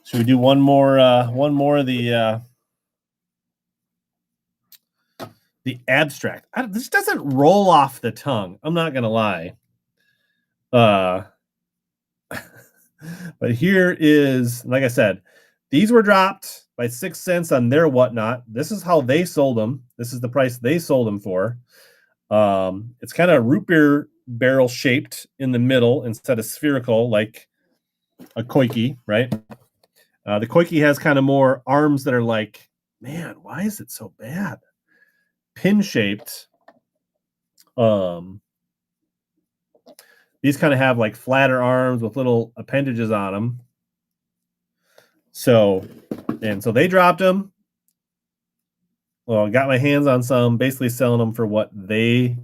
Should we do one more of the abstract? This doesn't roll off the tongue. I'm not gonna lie. But here is, like I said, these were dropped by 6 cents on their whatnot. This is how they sold them. This is the price they sold them for. It's kind of root beer barrel shaped in the middle instead of spherical like a Coikes, right? The Coikes has kind of more arms that are like, man, why is it so bad? Pin shaped. These kind of have like flatter arms with little appendages on them. So they dropped them. Well, got my hands on some, basically selling them for what they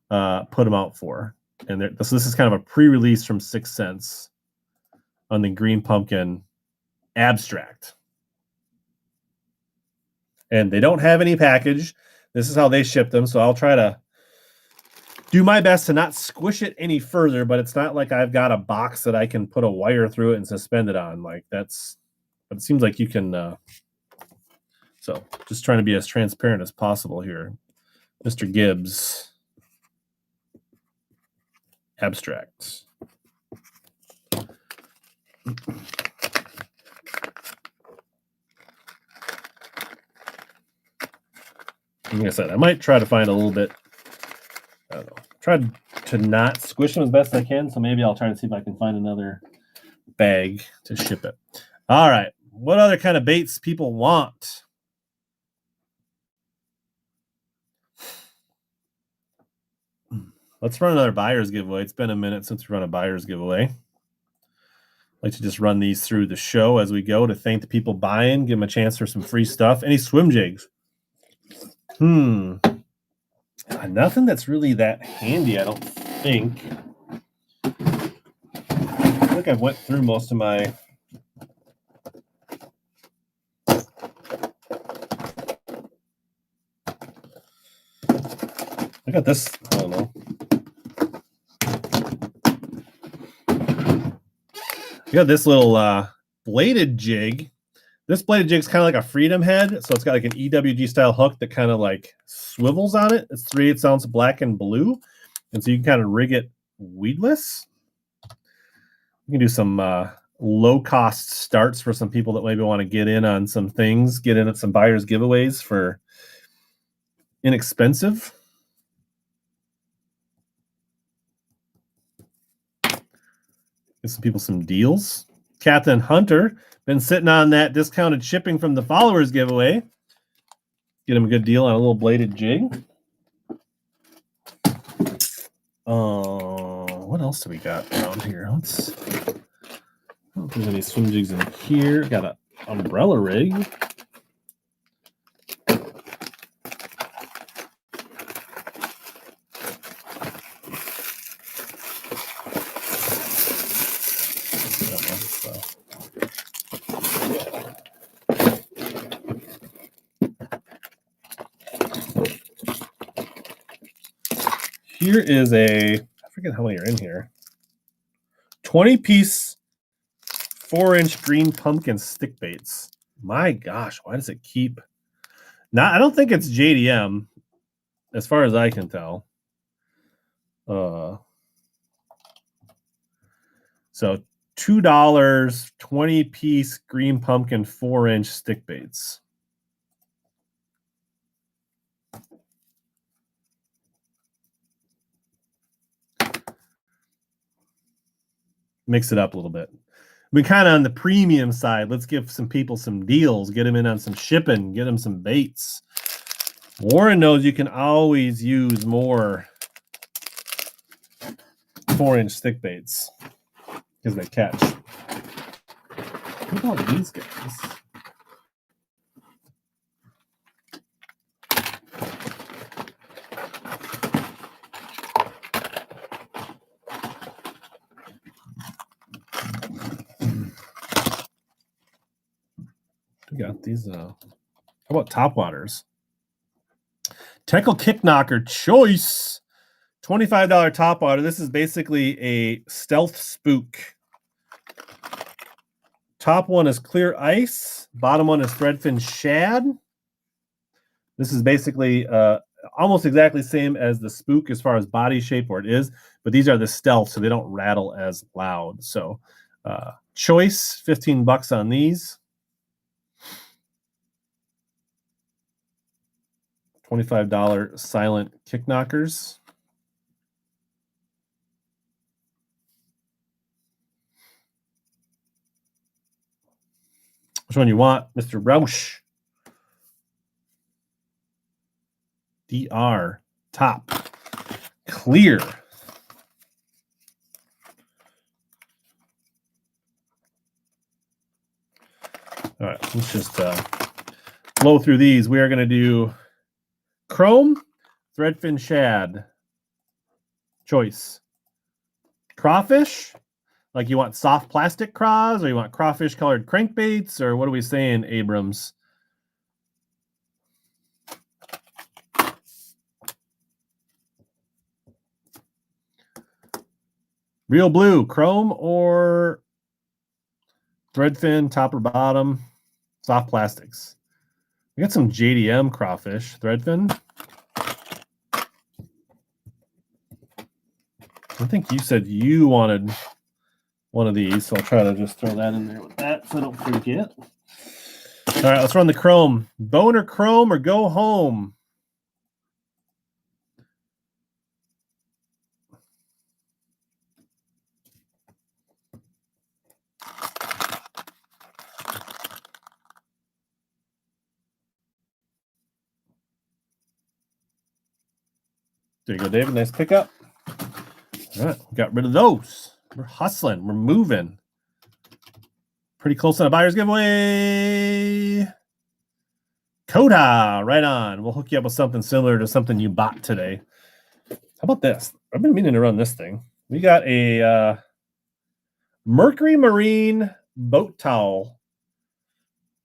put them out for. And this is kind of a pre-release from 6 cents on the Green Pumpkin abstract. And they don't have any package. This is how they ship them. So I'll try to do my best to not squish it any further, but it's not like I've got a box that I can put a wire through it and suspend it on. Like that's, but it seems like you can. So just trying to be as transparent as possible here. Mr. Gibbs. Abstracts. Like I said, I might try to find a little bit, I don't know, try to not squish them as best I can. So maybe I'll try to see if I can find another bag to ship it. All right. What other kind of baits people want? Let's run another buyer's giveaway. It's been a minute since we run a buyer's giveaway. I like to just run these through the show as we go to thank the people buying, give them a chance for some free stuff. Any swim jigs? Nothing that's really that handy, I don't think. I think I've went through most of my... I got this, I don't know. I got this little bladed jig. This bladed jig is kind of like a Freedom head, so it's got like an EWG style hook that kind of like swivels on it. It's 3/8 ounce black and blue, and so you can kind of rig it weedless. You can do some low cost starts for some people that maybe want to get in on some things, get in at some buyers giveaways for inexpensive. Give some people some deals. Captain Hunter been sitting on that discounted shipping from the followers giveaway. Get him a good deal on a little bladed jig. What else do we got around here? I don't know if there's any swim jigs in here. Got an umbrella rig. Here is I forget how many are in here. 20-piece 4-inch green pumpkin stick baits. My gosh, why does it keep... I don't think it's JDM, as far as I can tell. So $2, 20-piece green pumpkin 4-inch stick baits. Mix it up a little bit. We kind of on the premium side. Let's give some people some deals. Get them in on some shipping. Get them some baits. Warren knows you can always use more 4-inch stick baits because they catch. Look at all these guys. We got these. How about topwaters? Tackle Kick Knocker Choice. $25 topwater. This is basically a stealth spook. Top one is clear ice. Bottom one is threadfin shad. This is basically almost exactly the same as the spook as far as body shape where it is, but these are the stealth, so they don't rattle as loud. So choice, $15 on these. $25 silent kick knockers. Which one you want, Mr. Roush? DR top clear. All right, let's just blow through these. We are going to do chrome, threadfin shad, choice, crawfish. Like you want soft plastic craws, or you want crawfish colored crankbaits, or what are we saying, Abrams? Real blue, chrome or threadfin, top or bottom, soft plastics. We got some JDM crawfish, threadfin. I think you said you wanted one of these, so I'll try to just throw that in there with that so I don't forget. All right, let's run the chrome. Boner chrome or go home. There you go, David. Nice pickup. All right, we got rid of those. We're hustling. We're moving. Pretty close on a buyer's giveaway. Coda, right on. We'll hook you up with something similar to something you bought today. How about this? I've been meaning to run this thing. We got a Mercury Marine boat towel.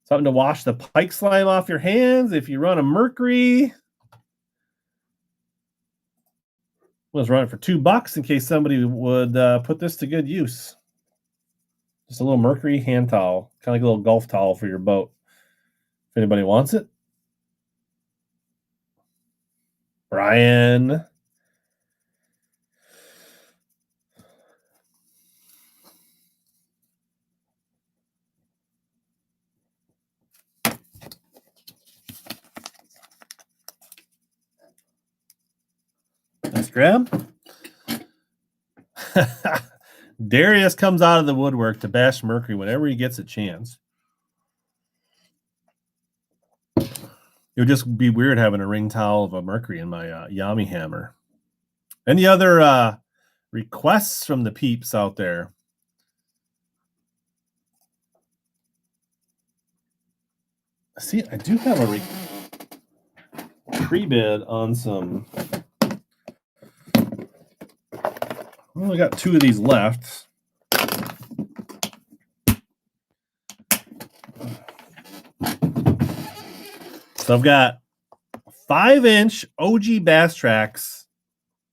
Something to wash the pike slime off your hands if you run a Mercury. Let's run it for $2 in case somebody would put this to good use. Just a little Mercury hand towel, kind of like a little golf towel for your boat. If anybody wants it. Brian. Nice grab. Darius comes out of the woodwork to bash Mercury whenever he gets a chance. It would just be weird having a ring towel of a Mercury in my Yami hammer. Any other requests from the peeps out there? See, I do have a pre-bid on some. We only got 2 of these left. So I've got 5-inch OG Bass Tracks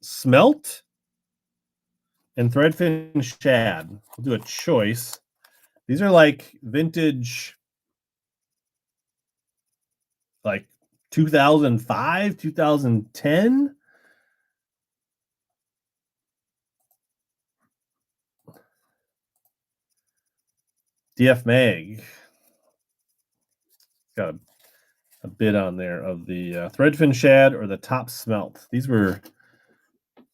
smelt and threadfin shad. We'll do a choice. These are like vintage, like 2005, 2010. DF Mag. Got a bid on there of the threadfin shad or the top smelt. These were.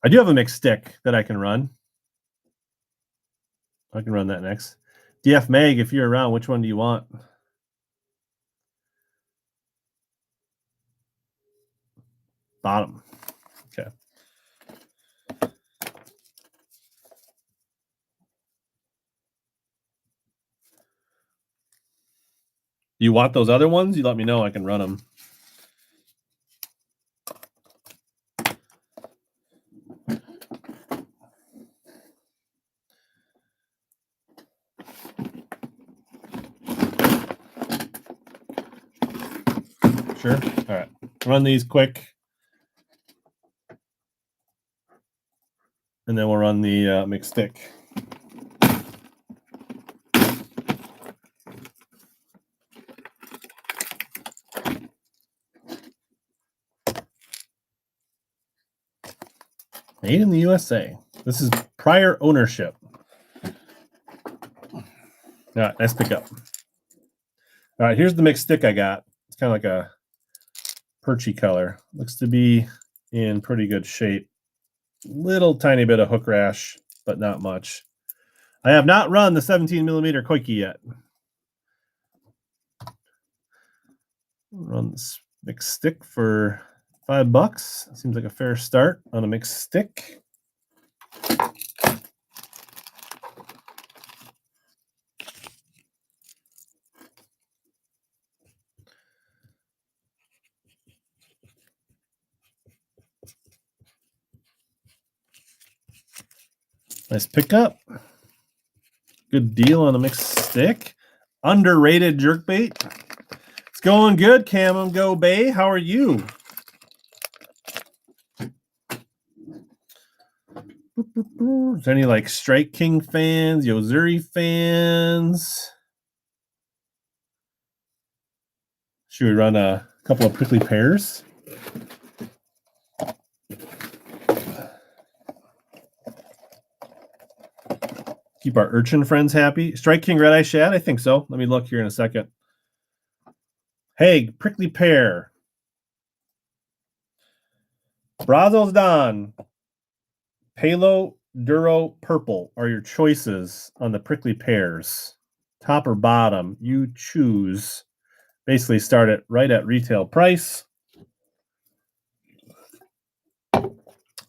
I do have a mixed stick that I can run. I can run that next. DF Mag, if you're around, which one do you want? Bottom. Okay. You want those other ones? You let me know. I can run them. Sure. All right. Run these quick. And then we'll run the mixed stick. Made in the USA. This is prior ownership. All right, nice pickup. All right, here's the mixed stick I got. It's kind of like a perchy color. Looks to be in pretty good shape. Little tiny bit of hook rash, but not much. I have not run the 17mm Coikes yet. Run this mixed stick for $5. Seems like a fair start on a mixed stick. Nice pickup. Good deal on a mixed stick. Underrated jerkbait. It's going good, Cam. Go Bay. How are you? Is there any like Strike King fans, Yozuri fans? Should we run a couple of prickly pears? Keep our Urchin friends happy. Strike King Red Eye Shad? I think so. Let me look here in a second. Hey, prickly pear. Brazos Don. Palo Duro Purple are your choices on the prickly pears. Top or bottom, you choose. Basically start it right at retail price.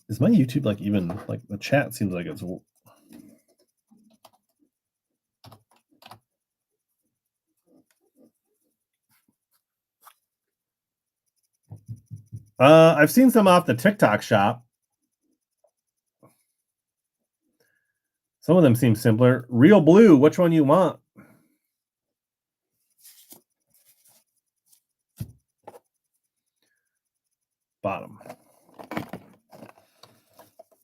Is my YouTube like even like the chat seems like it's I've seen some off the TikTok shop. Some of them seem simpler. Real blue, which one you want? Bottom.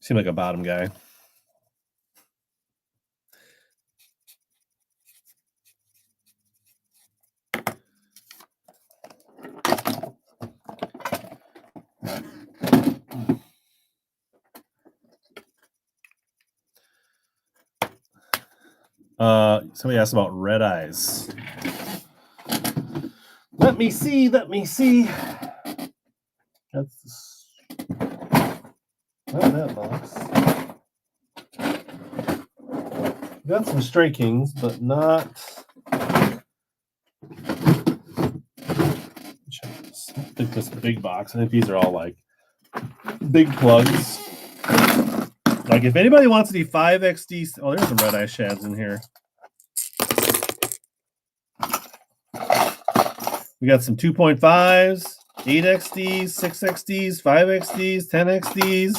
Seem like a bottom guy. Somebody asked about red eyes. Let me see. That's not that box. Got some Stray Kings, but not. I think this big box. I think these are all like big plugs. Like if anybody wants any 5XD, oh, there's some red eye shads in here. We got some 2.5s, 8XDs, 6XDs, 5XDs, 10XDs.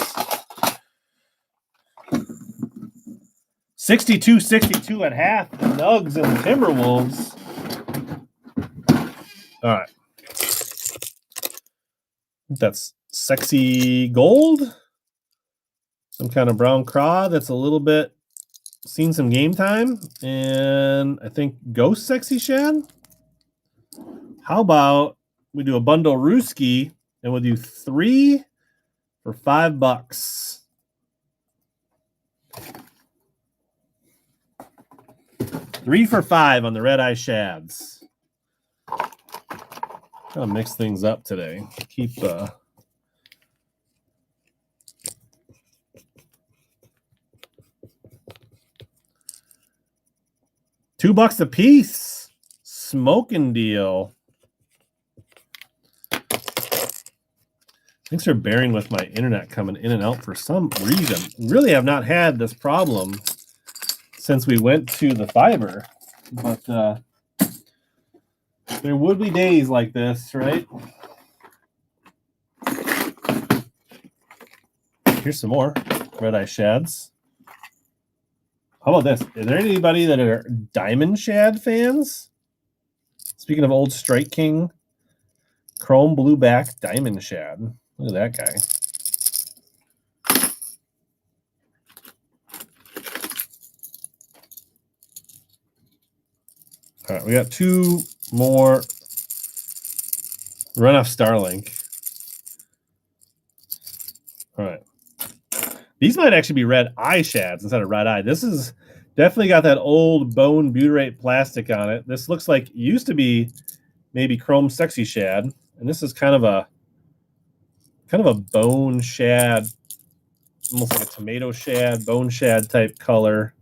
62 at half, the Nugs and the Timberwolves. All right. That's sexy gold. Some kind of brown craw that's a little bit seen some game time. And I think ghost sexy shad. How about we do a bundle Rooski and we'll do 3 for $5. 3 for $5 on the red eye shads. I'll mix things up today. Keep $2 a piece. Smoking deal. Thanks for bearing with my internet coming in and out for some reason. Really have not had this problem since we went to the fiber. But there would be days like this, right? Here's some more red eye shads. How about this? Is there anybody that are diamond shad fans? Speaking of old Strike King, chrome blue back diamond shad. Look at that guy. All right, we got 2 more. Run off Starlink. All right. These might actually be red eye shads instead of red eye. This is definitely got that old bone butyrate plastic on it. This looks like used to be maybe chrome sexy shad, and this is kind of a bone shad, almost like a tomato shad, bone shad type color.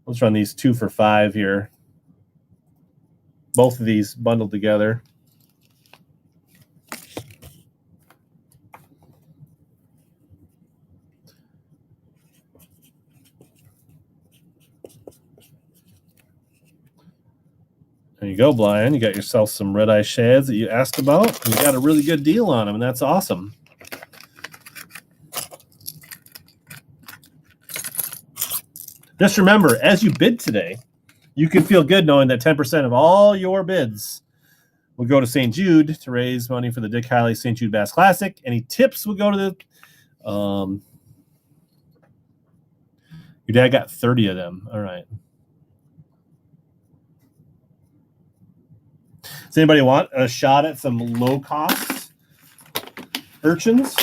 Let's run these 2 for $5 here. Both of these bundled together. There you go, Brian. You got yourself some red eye shads that you asked about. You got a really good deal on them, and that's awesome. Just remember, as you bid today, you can feel good knowing that 10% of all your bids will go to St. Jude to raise money for the Dick Hiley St. Jude Bass Classic. Any tips will go to the your dad got 30 of them. All right. Does anybody want a shot at some low-cost urchins?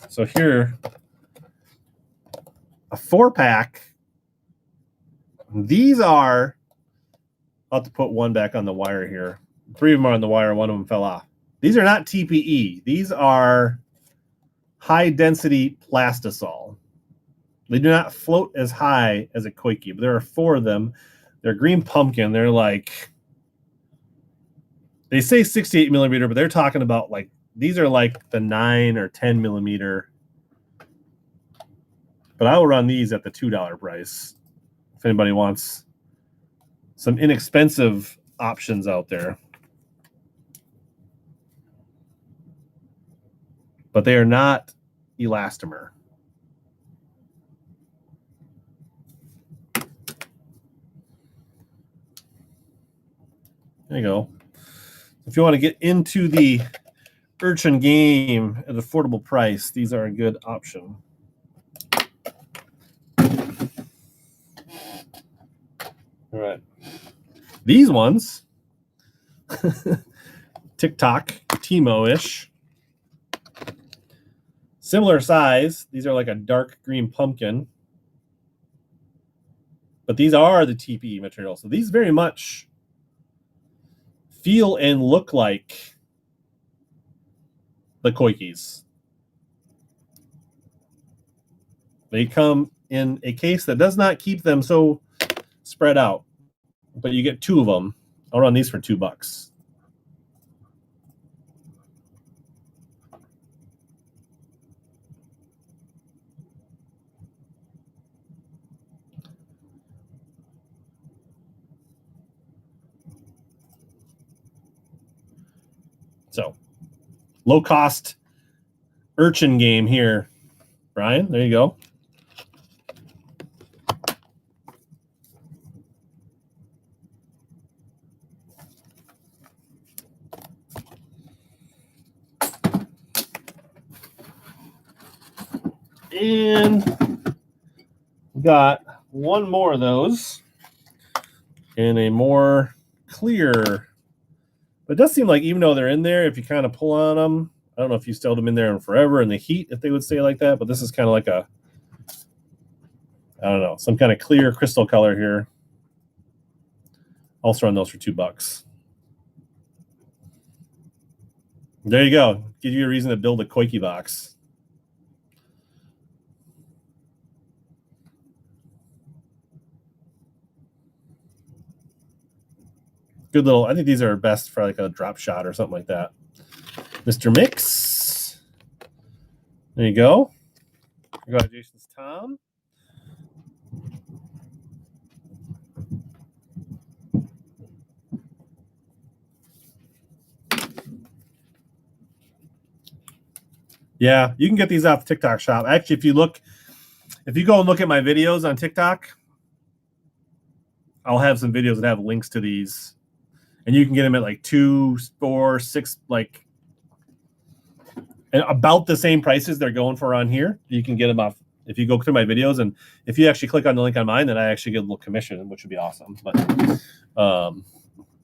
So here, a 4-pack. These are, I'll have to put one back on the wire here. 3 of them are on the wire. One of them fell off. These are not TPE. These are high density plastisol. They do not float as high as a Coikes, but there are 4 of them. They're green pumpkin. They're like, they say 68 millimeter, but they're talking about like, these are like the 9 or 10 millimeter. But I will run these at the $2 price if anybody wants some inexpensive options out there. But they are not elastomer. There you go. If you want to get into the Urchin game at an affordable price, these are a good option. All right. These ones, TikTok, Timo-ish. Similar size. These are like a dark green pumpkin. But these are the TPE material. So these very much feel and look like the Coikes. They come in a case that does not keep them so spread out, but you get 2 of them. I'll run these for $2. So, low cost Urchin game here, Brian. There you go. And got 1 more of those in a more clear. But it does seem like even though they're in there, if you kind of pull on them, I don't know if you still them in there forever in the heat, if they would stay like that. But this is kind of like a, I don't know, some kind of clear crystal color here. Also run those for $2. There you go. Give you a reason to build a Coikes box. Good little, I think these are best for like a drop shot or something like that. Mr. Mix. There you go. Congratulations, Tom. Yeah, you can get these off the TikTok shop. Actually, if you go and look at my videos on TikTok, I'll have some videos that have links to these. And you can get them at like 2, 4, 6, like, and about the same prices they're going for on here. You can get them off if you go through my videos, and if you actually click on the link on mine, then I actually get a little commission, which would be awesome. But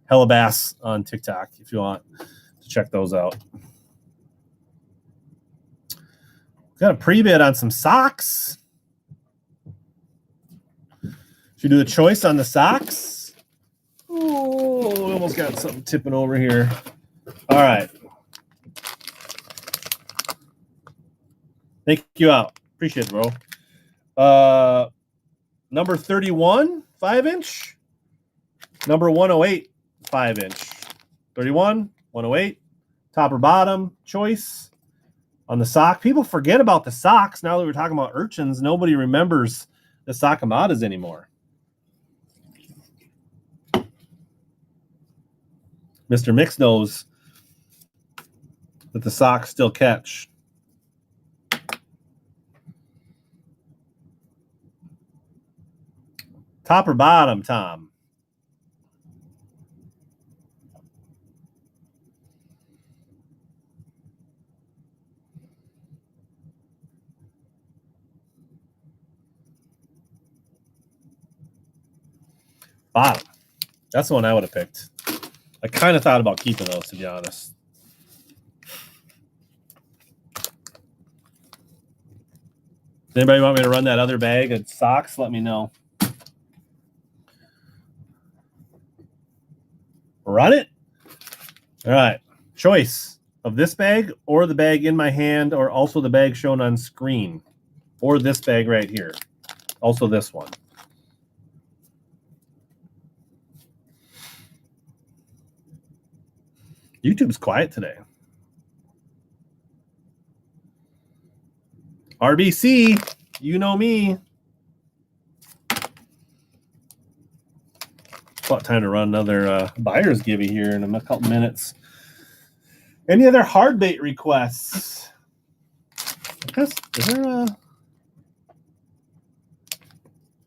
Megabass on TikTok if you want to check those out. Got a pre-bid on some socks. Should we do the choice on the socks? Oh, we almost got something tipping over here. All right. Thank you out. Appreciate it, bro. Number 31, 5-inch. Number 108, 5-inch. 31, 108. Top or bottom choice on the sock. People forget about the socks now that we're talking about urchins. Nobody remembers the Sakamadas anymore. Mr. Mix knows that the socks still catch. Top or bottom, Tom? Bottom. That's the one I would have picked. I kind of thought about keeping those, to be honest. Does anybody want me to run that other bag of socks? Let me know. Run it. All right. Choice. of this bag or the bag in my hand or also the bag shown on screen or this bag right here. Also this one. YouTube's quiet today. RBC, you know me. About time to run another buyer's givey here in a couple minutes. Any other hard bait requests? Is there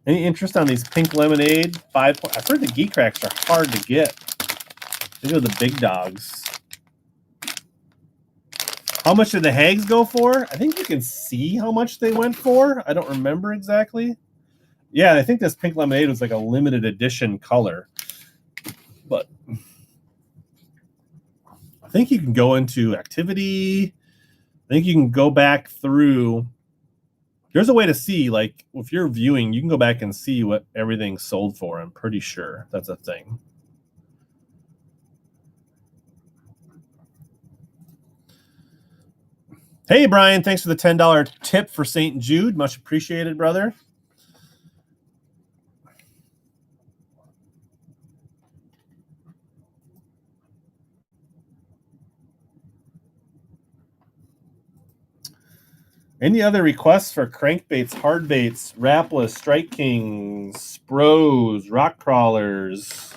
any interest on these pink lemonade 5 point? I've heard the geek cracks are hard to get. These are the big dogs. How much did the hags go for? I think you can see how much they went for. I don't remember exactly. Yeah, I think this pink lemonade was like a limited edition color. But I think you can go into activity. I think you can go back through. There's a way to see, like, if you're viewing, you can go back and see what everything sold for. I'm pretty sure that's a thing. Hey, Brian, thanks for the $10 tip for St. Jude. Much appreciated, brother. Any other requests for crankbaits, hardbaits, wrapless, strike kings, spros, rock crawlers,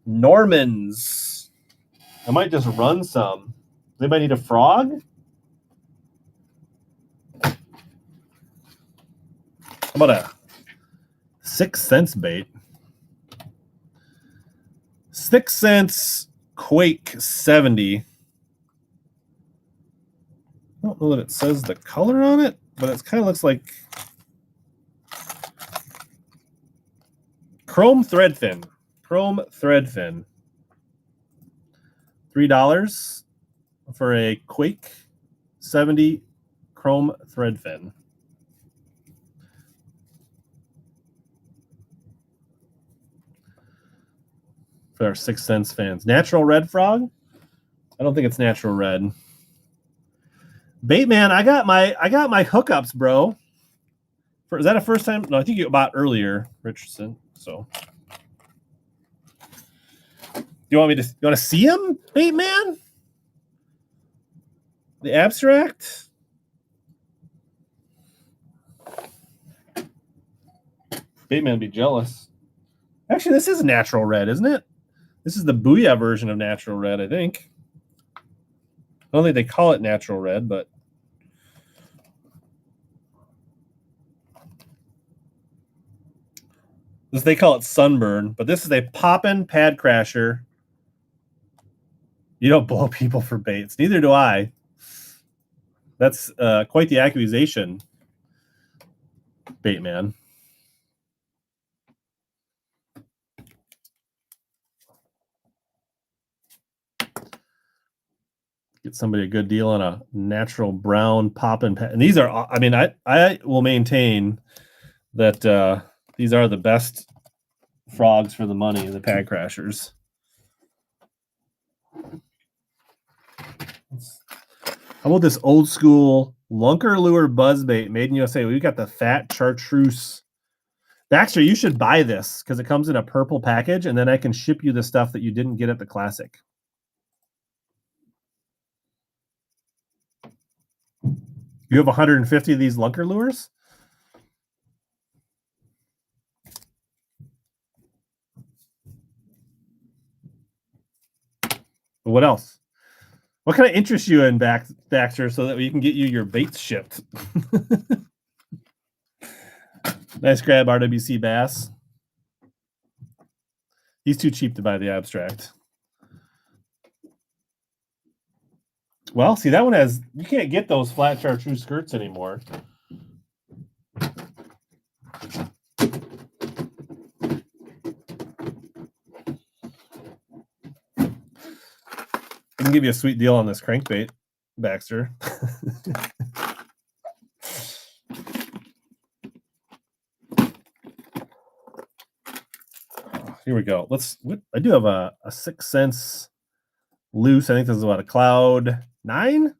Normans? I might just run some. Anybody need a frog? How about a 6 cents bait? 6 cents Quake 70. I don't know that it says the color on it, but it kind of looks like chrome threadfin. Chrome threadfin. $3 for a Quake 70 chrome threadfin. For our 6 cents fans. Natural red frog? I don't think it's natural red. Baitman, I got my hookups, bro. Is that a first time? No, I think you bought earlier, Richardson. So, you want to see him, Baitman? The abstract. Baitman would be jealous. Actually, this is natural red, isn't it? This is the Booyah version of natural red, I think. I don't think they call it natural red, but they call it sunburn. But this is a poppin' pad crasher. You don't blow people for baits. Neither do I. That's quite the accusation, Baitman. Get somebody a good deal on a natural brown poppin' pad. And these are, I mean, I will maintain that these are the best frogs for the money, the pad crashers. How about this old school lunker lure buzzbait made in USA? We've got the fat chartreuse. Baxter, you should buy this because it comes in a purple package, and then I can ship you the stuff that you didn't get at the Classic. You have 150 of these lunker lures? What else? What kind of interest you in, Baxter, so that we can get you your baits shipped? Nice grab, RWC Bass. He's too cheap to buy the abstract. Well, see, that one has, you can't get those flat chartreuse skirts anymore. I can give you a sweet deal on this crankbait, Baxter. Here we go. I do have a 6 cents loose. I think this is what, a cloud 9?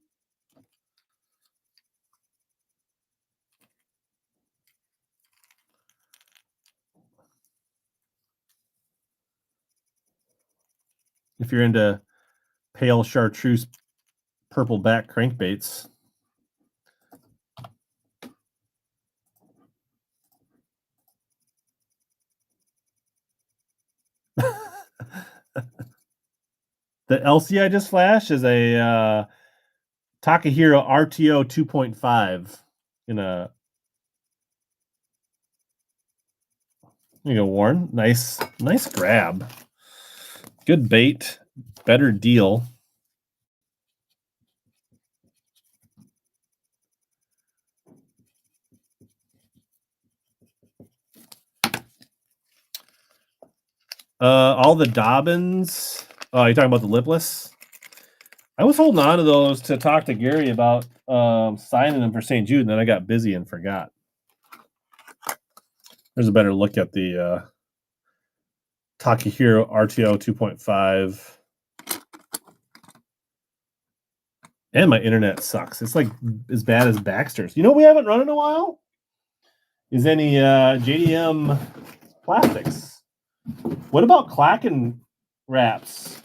If you're into pale chartreuse purple back crankbaits. The LC I just flashed is a Takahiro RTO 2.5 in a. There you go, Warren. Nice grab. Good bait. Better deal. All the Dobbins. Oh, you're talking about the lipless? I was holding on to those to talk to Gary about signing them for St. Jude, and then I got busy and forgot. There's a better look at the Takahiro RTO 2.5. And my internet sucks. It's like as bad as Baxter's. You know what we haven't run in a while? Is any JDM plastics. What about Clacken Wraps?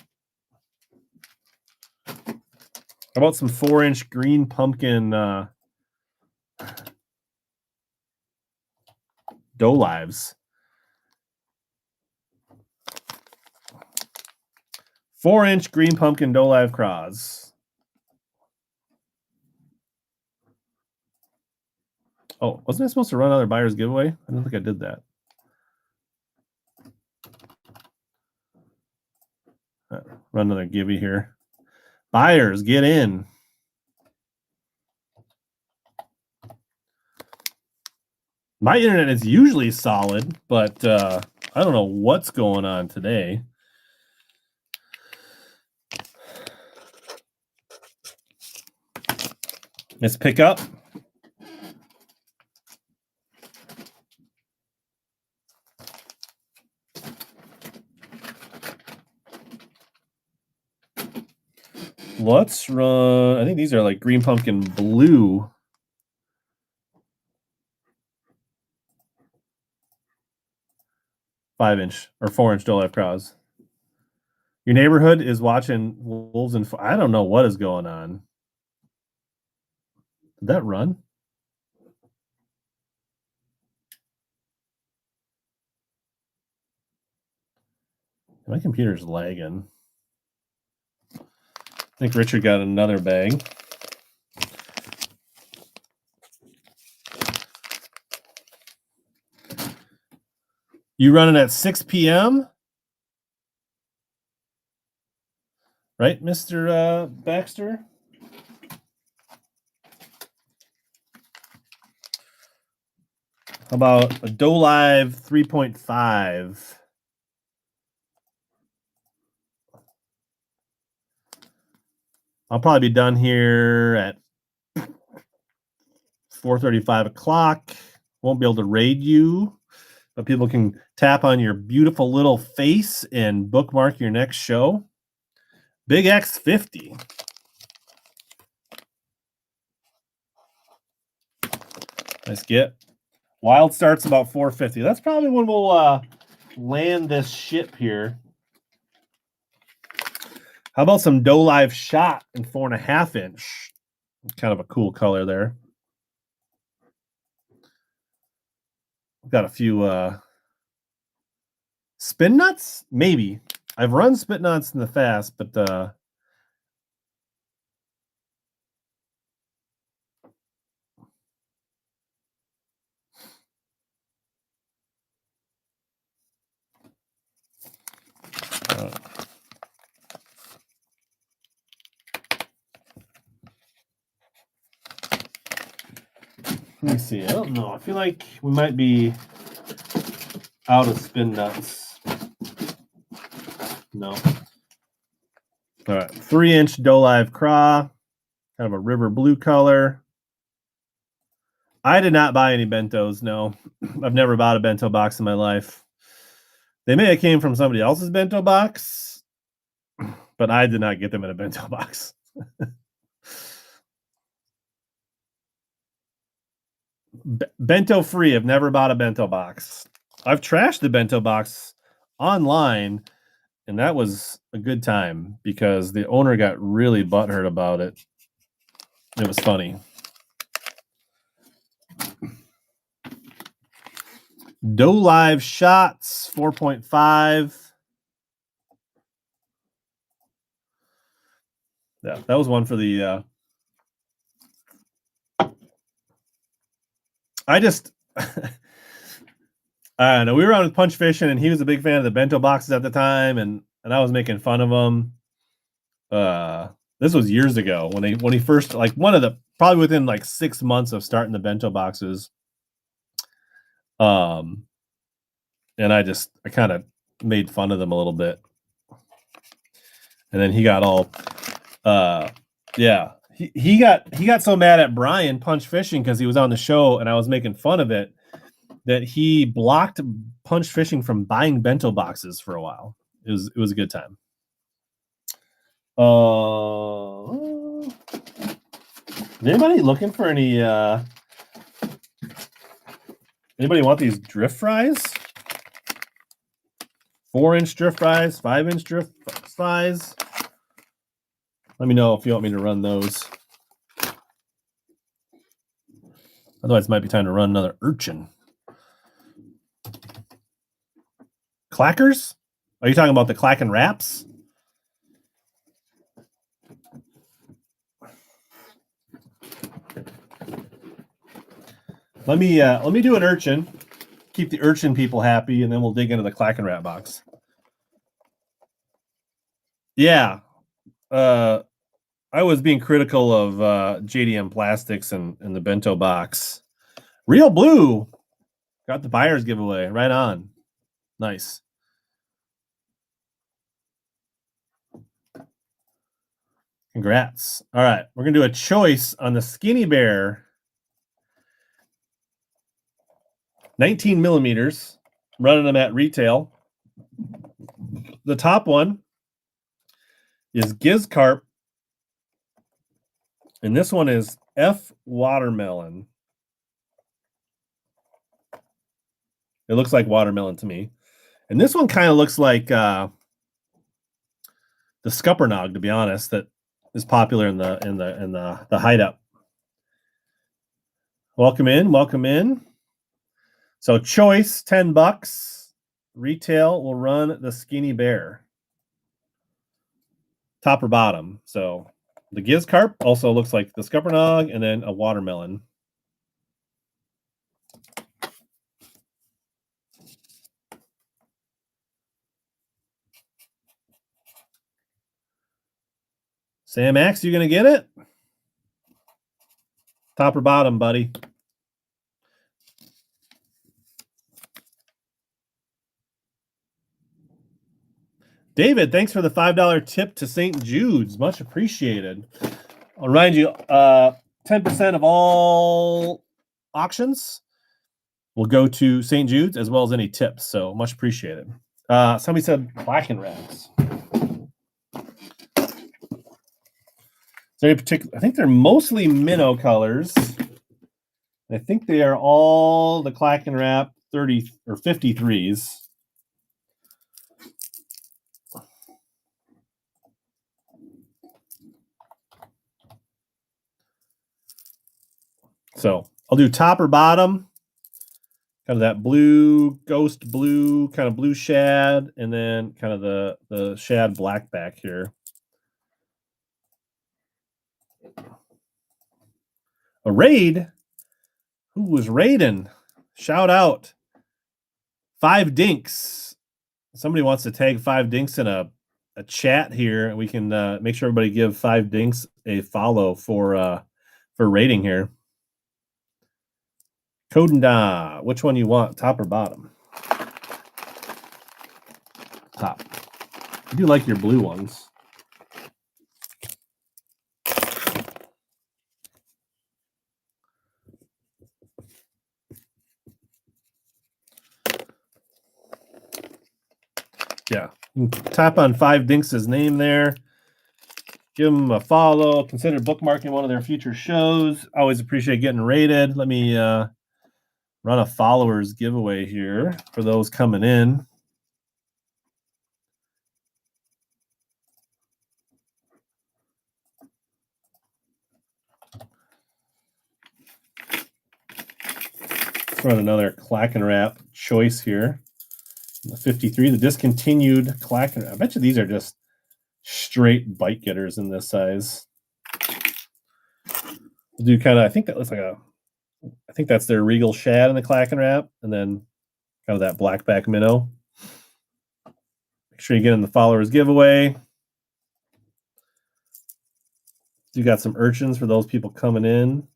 How about some 4-inch green pumpkin dough lives? 4-inch green pumpkin dough live craws. Oh, wasn't I supposed to run another buyer's giveaway? I don't think I did that. Run another giveaway here. Buyers, get in. My internet is usually solid, but I don't know what's going on today. Let's pick up. Let's run. I think these are like green pumpkin blue. Five-inch or 4-inch dough live craws. Your neighborhood is watching wolves and I don't know what is going on. Did that run? My computer's lagging. I think Richard got another bag. You running at 6 p.m.? Right, Mr. Baxter? How about a Dough Live 3.5? I'll probably be done here at 4:35 o'clock. Won't be able to raid you, but people can tap on your beautiful little face and bookmark your next show. Big X50. Nice get. Wild starts about 450. That's probably when we'll land this ship here. How about some Dough Live Shot in 4.5-inch? Kind of a cool color there. Got a few spin nuts? Maybe. I've run spin nuts in the past, but let me see. I don't know. I feel like we might be out of spin nuts. No. All right. 3-inch Dough Live Craw. Kind of a river blue color. I did not buy any bentos. No. I've never bought a bento box in my life. They may have came from somebody else's bento box, but but I did not get them in a bento box. Bento free. I've never bought a bento box. I've trashed the bento box online, and that was a good time because the owner got really butthurt about it. It was funny. Doe Live Shots 4.5. Yeah, that was one for the I don't know. We were on punch fishing, and he was a big fan of the bento boxes at the time, and I was making fun of him. This was years ago when he first, like, one of the, probably within like 6 months of starting the bento boxes. And I kind of made fun of them a little bit, and then he got all, yeah. He got so mad at Brian punch fishing because he was on the show and I was making fun of it, that he blocked punch fishing from buying bento boxes for a while. It was a good time. Is anybody looking for any? Anybody want these drift fries? 4-inch drift fries, 5-inch drift fries. Let me know if you want me to run those. Otherwise, it might be time to run another Urchin. Clackers? Are you talking about the Clacken Wraps? Let me do an Urchin. Keep the Urchin people happy, and then we'll dig into the Clacken Wrap box. Yeah. I was being critical of JDM Plastics and the bento box. Real Blue got the buyer's giveaway. Right on. Nice. Congrats. All right. We're going to do a choice on the Skinny Bear. 19 millimeters. Running them at retail. The top one is Gizcarp. And this one is F Watermelon. It looks like watermelon to me. And this one kind of looks like the Scuppernog, to be honest, that is popular in the hideout. Welcome in. So choice, $10. Retail will run the Skinny Bear. Top or bottom. So the Gizcarp also looks like the Scuppernog, and then a watermelon. Sam X, you gonna get it? Top or bottom, buddy? David, thanks for the $5 tip to St. Jude's. Much appreciated. I'll remind you, 10% of all auctions will go to St. Jude's, as well as any tips. So much appreciated. Somebody said Clacken Wraps. Is there any particular? I think they're mostly minnow colors. I think they are all the Clacken Wrap 30 or 53s. So I'll do top or bottom, kind of that blue, ghost blue, kind of blue shad, and then kind of the shad black back here. A raid? Who was raiding? Shout out. 5 Dinks. Somebody wants to tag 5 Dinks in a chat here, and we can make sure everybody give 5 Dinks a follow for raiding here. Kodenda, which one you want, top or bottom? Top. I do like your blue ones. Yeah, tap on 5 Dinks' name there. Give them a follow. Consider bookmarking one of their future shows. Always appreciate getting rated. Let me run a followers giveaway here for those coming in. Let's run another Clacken Wrap choice here. The 53, the discontinued Clacken. I bet you these are just straight bite getters in this size. We'll do kind of, I think that looks like I think that's their Regal Shad in the Clacken Wrap, and then kind of that blackback minnow. Make sure you get in the followers giveaway. You got some urchins for those people coming in.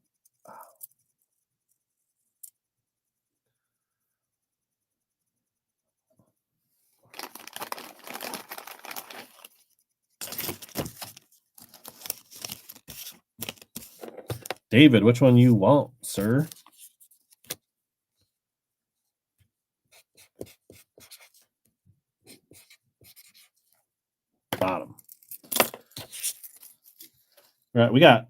David, which one you want, sir? Bottom. All right, we got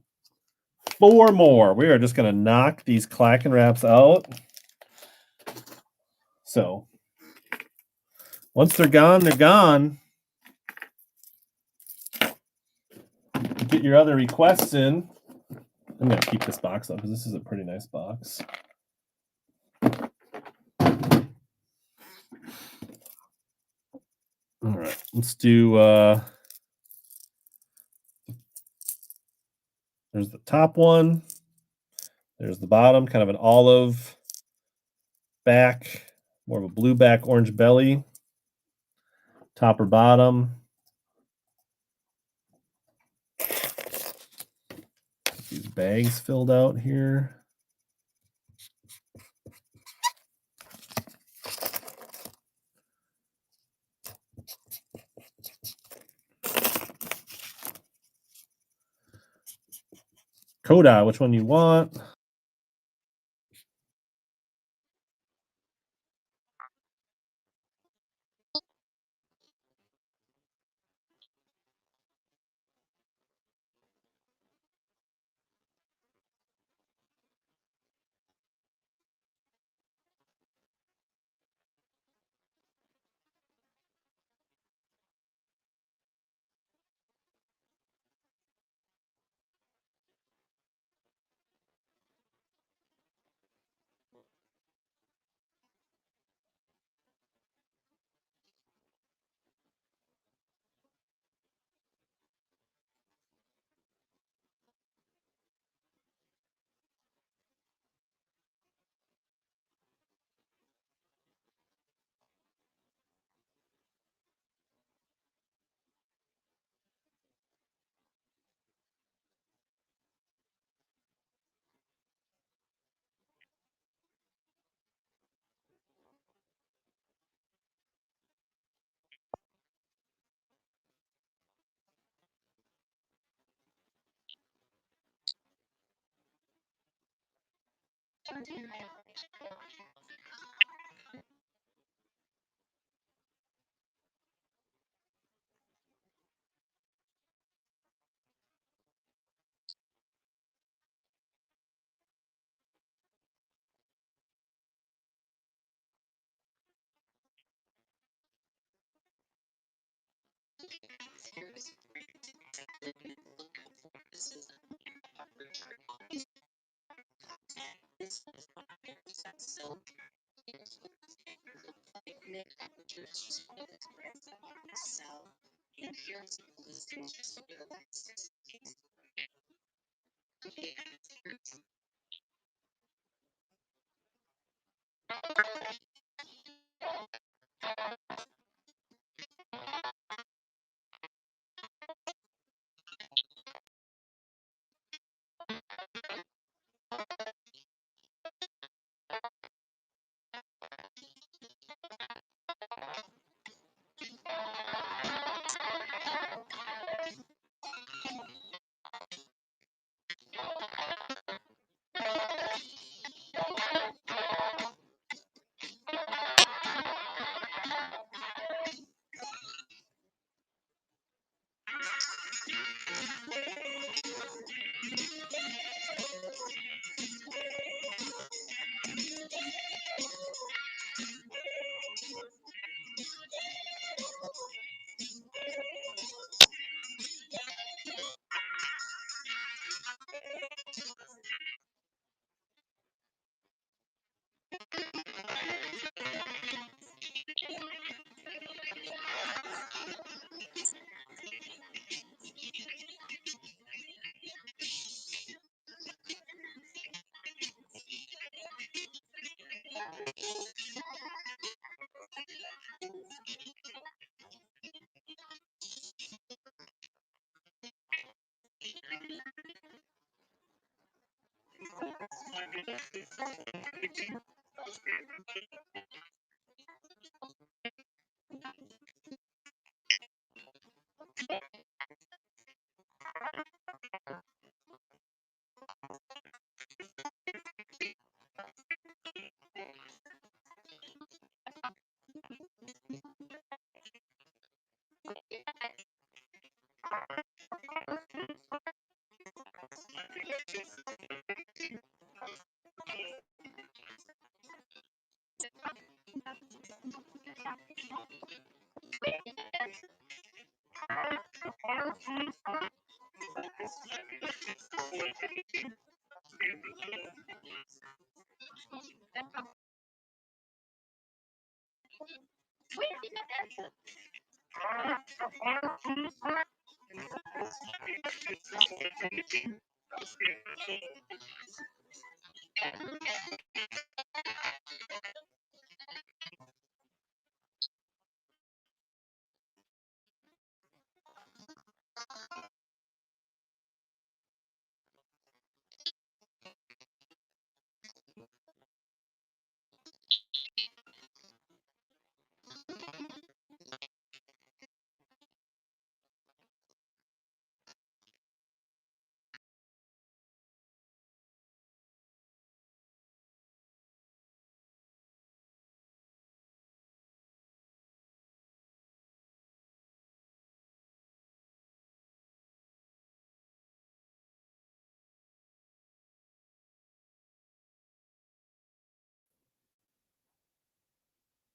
4 more. We are just going to knock these Clacken Wraps out. So once they're gone, they're gone. Get your other requests in. I'm going to keep this box up because this is a pretty nice box. All right, let's do, there's the top one. There's the bottom, kind of an olive back, more of a blue back, orange belly. Top or bottom. Get these bags filled out here. Coda, which one you want?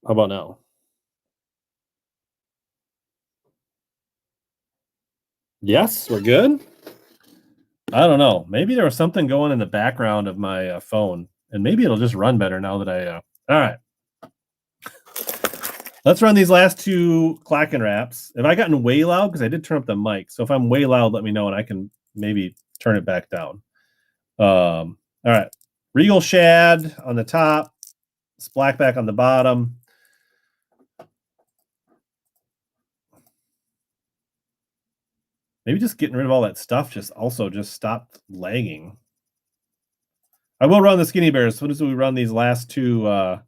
How about now? Yes, we're good. I don't know. Maybe there was something going in the background of my phone, and maybe it'll just run better now that I. All right, let's run these last two Clacken Wraps. Have I gotten way loud? Because I did turn up the mic. So if I'm way loud, let me know, and I can maybe turn it back down. All right, Regal Shad on the top, Blackback on the bottom. Maybe just getting rid of all that stuff just stopped lagging. I will run the Skinny Bears as soon as we run these last two. All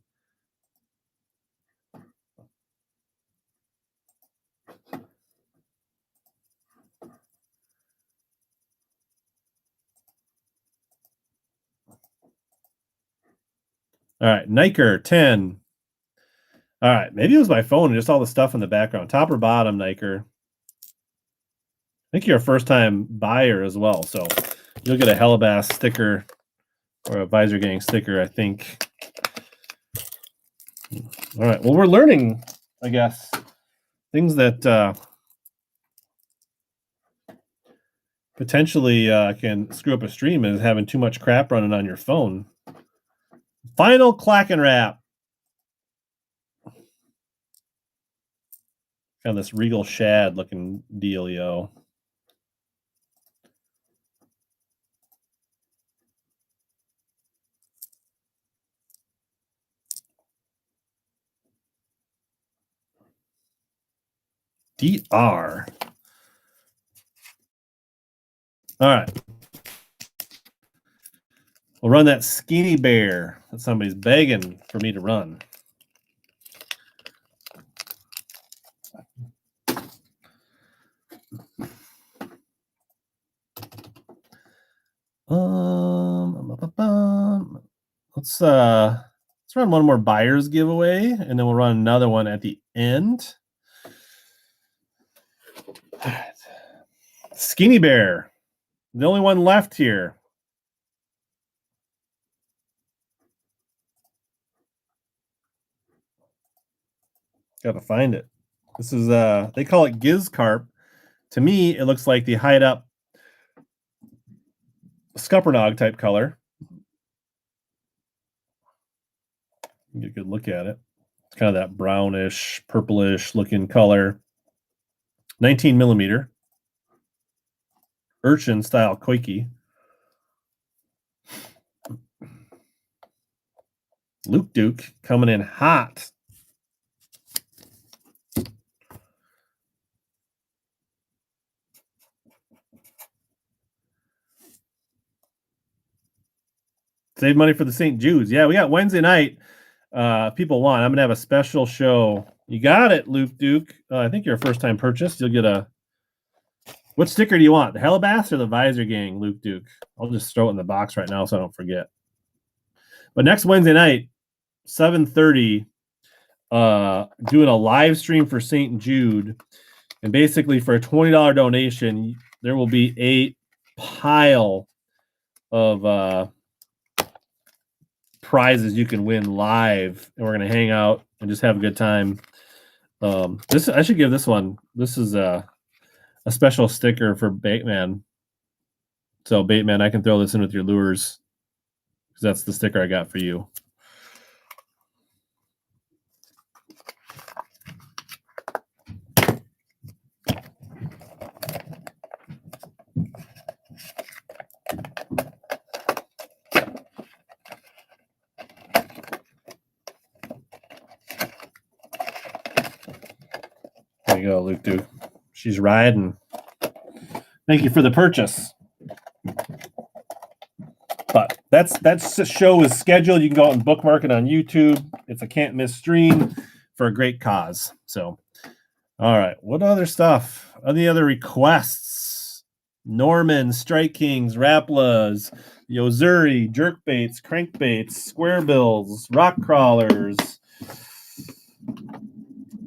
right, Niker 10. All right, maybe it was my phone and just all the stuff in the background. Top or bottom, Niker? I think you're a first-time buyer as well, so you'll get a Megabass sticker or a Visor Gang sticker, I think. All right, well, we're learning, I guess, things that potentially can screw up a stream is having too much crap running on your phone. Final Clacken Wrap. Found this Regal Shad looking dealio. DR. All right. We'll run that Skinny Bear that somebody's begging for me to run. Let's run one more buyer's giveaway, and then we'll run another one at the end. Skinny Bear, the only one left here. Gotta find it. This is they call it Giz Carp. To me, it looks like the hide up Scuppernog type color. Get a good look at it. It's kind of that brownish, purplish looking color. 19 millimeter. Urchin style Coikes. Luke Duke coming in hot. Save money for the St. Jude's. Yeah, we got Wednesday night. People want. I'm going to have a special show. You got it, Luke Duke. I think you're a first-time purchase. You'll get a... What sticker do you want? The Megabass or the Visor Gang, Luke Duke? I'll just throw it in the box right now so I don't forget. But next Wednesday night, 7:30, doing a live stream for St. Jude. And basically for a $20 donation, there will be a pile of prizes you can win live. And we're going to hang out and just have a good time. I should give this one. This is a special sticker for Baitman. So Baitman, I can throw this in with your lures because that's the sticker I got for you. There you go, Luke Duke. She's riding. Thank you for the purchase. But that show is scheduled. You can go out and bookmark it on YouTube. It's a can't miss stream for a great cause. So, all right. What other stuff? Any other requests? Norman, Strike Kings, Raplas, Yozuri, Jerkbaits, Crankbaits, Square Bills, Rock Crawlers.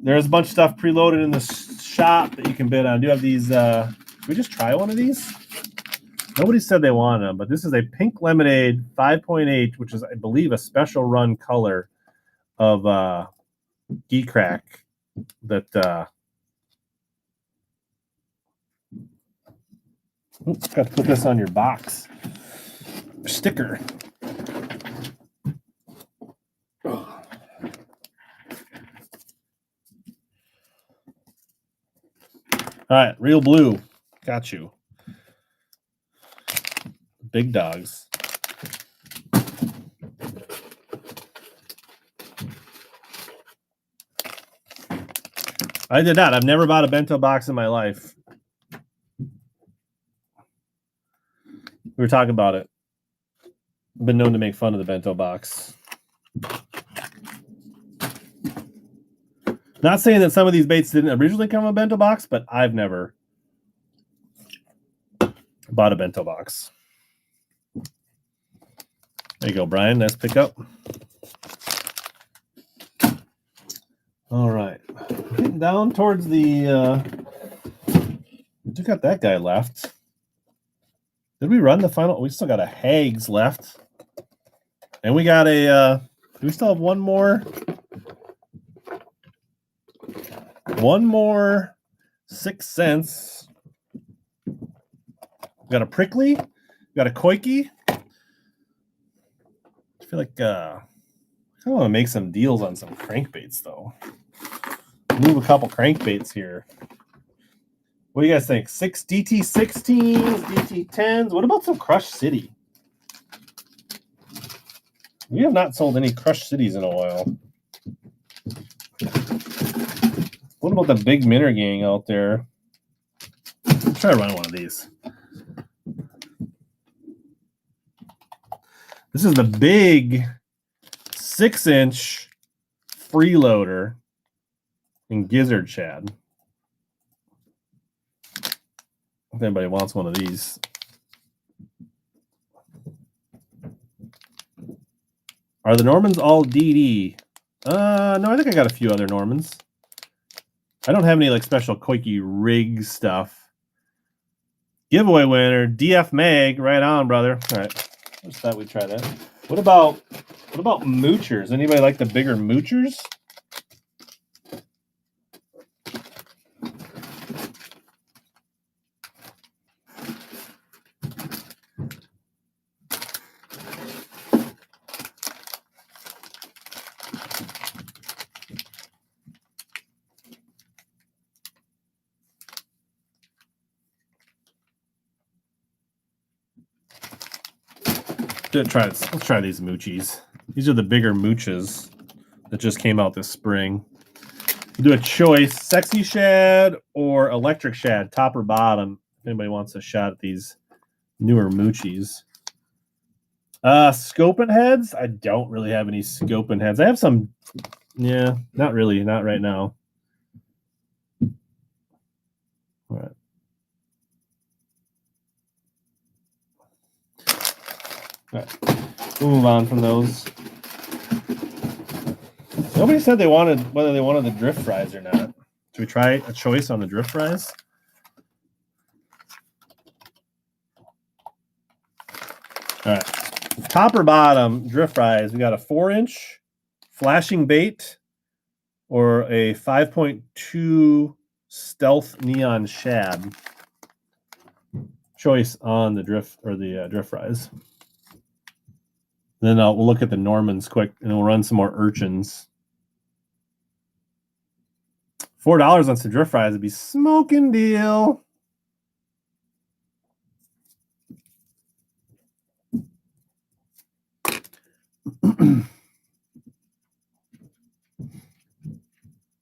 There's a bunch of stuff preloaded in the shop that you can bid on. Do you have these? Can we just try one of these? Nobody said they wanted them, but this is a pink lemonade 5.8, which is, I believe, a special run color of Geek Crack that oops, got to put this on your box sticker. All right, Real Blue, got you. Big dogs. I did not. I've never bought a bento box in my life. We were talking about it. I've been known to make fun of the bento box. Not saying that some of these baits didn't originally come in a bento box, but I've never bought a bento box. There you go, Brian. Nice pickup. All right. Getting down towards the... we got that guy left. Did we run the final? We still got a Hags left. And we got a... do we still have one more? One more 6 cents. We got a Prickly. We got a Coikes. I feel like I want to make some deals on some crankbaits, though. Move a couple crankbaits here. What do you guys think? 6 DT16s, DT10s. What about some Crush City? We have not sold any Crush Cities in a while. What about the big Minter gang out there? Let's try to run one of these. This is the big 6-inch freeloader in Gizzard Shad. If anybody wants one of these. Are the Normans all DD? No, I think I got a few other Normans. I don't have any like special Coikes rig stuff. Giveaway winner, DF Mag. Right on, brother. All right. I just thought we'd try that. What about moochers? Anybody like the bigger moochers? Let's try these moochies. These are the bigger mooches that just came out this spring. We'll do a choice: sexy shad or electric shad, top or bottom. If anybody wants a shot at these newer moochies. Scoping heads. I don't really have any scoping heads. I have some. Yeah, not really. Not right now. All right. All right. We'll move on from those. Nobody said whether they wanted the drift fries or not. Should we try a choice on the drift fries? All right. Top or bottom drift fries. We got a 4-inch flashing bait or a 5.2 stealth neon shad. Choice on the drift or the drift fries. Then we'll look at the Normans quick, and we'll run some more Urchins. $4 on some drift fries would be smoking deal.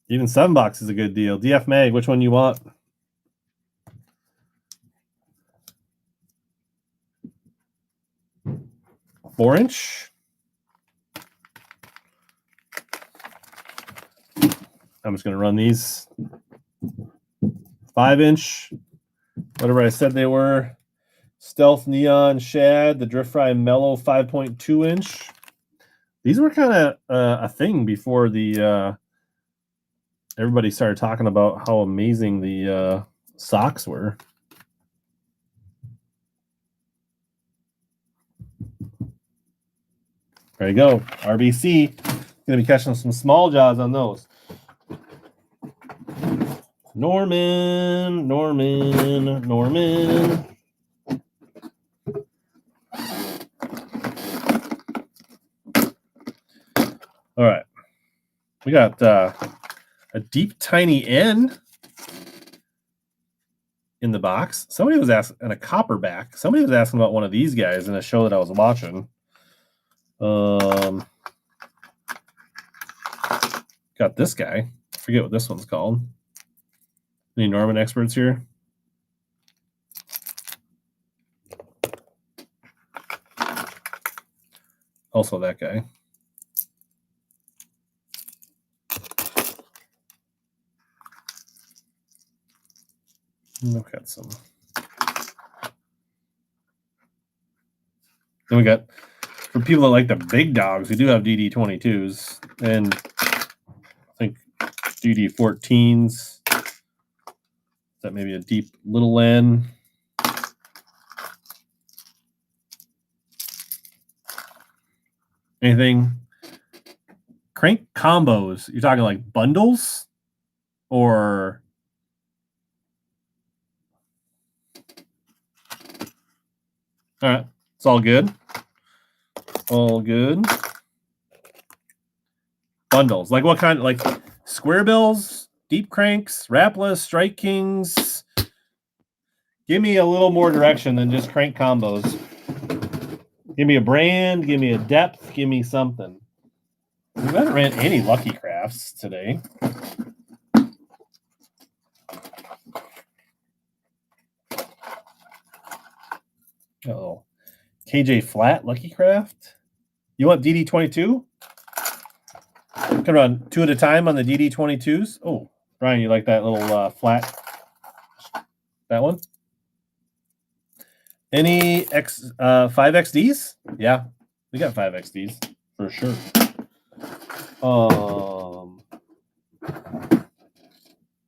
Even $7 is a good deal. DF Mag, which one you want? A 4-inch. I'm just going to run these 5-inch, whatever I said they were. Stealth Neon Shad, the Drift Fry Mellow 5.2-inch. These were kind of a thing before the everybody started talking about how amazing the socks were. There you go. RBC. Going to be catching some small jaws on those. Norman. All right. We got a deep, tiny N in the box. Somebody was asking, and a copperback. Somebody was asking about one of these guys in a show that I was watching. Got this guy. I forget what this one's called. Any Norman experts here? Also that guy. Look at some. Then we got, for people that like the big dogs, we do have DD22s and I think DD14s. That maybe a deep little N. Anything? Crank combos. You're talking like bundles or all right. It's all good. All good. Bundles. Like what kind? Like square bills, deep cranks, wrapless, strike kings. Give me a little more direction than just crank combos. Give me a brand. Give me a depth. Give me something. We haven't ran any Lucky Crafts today. Oh, KJ Flat Lucky Craft. You want DD22? Can run 2 at a time on the DD22s. Oh, Brian, you like that little flat? That one? Any 5XDs? Yeah, we got 5XDs for sure.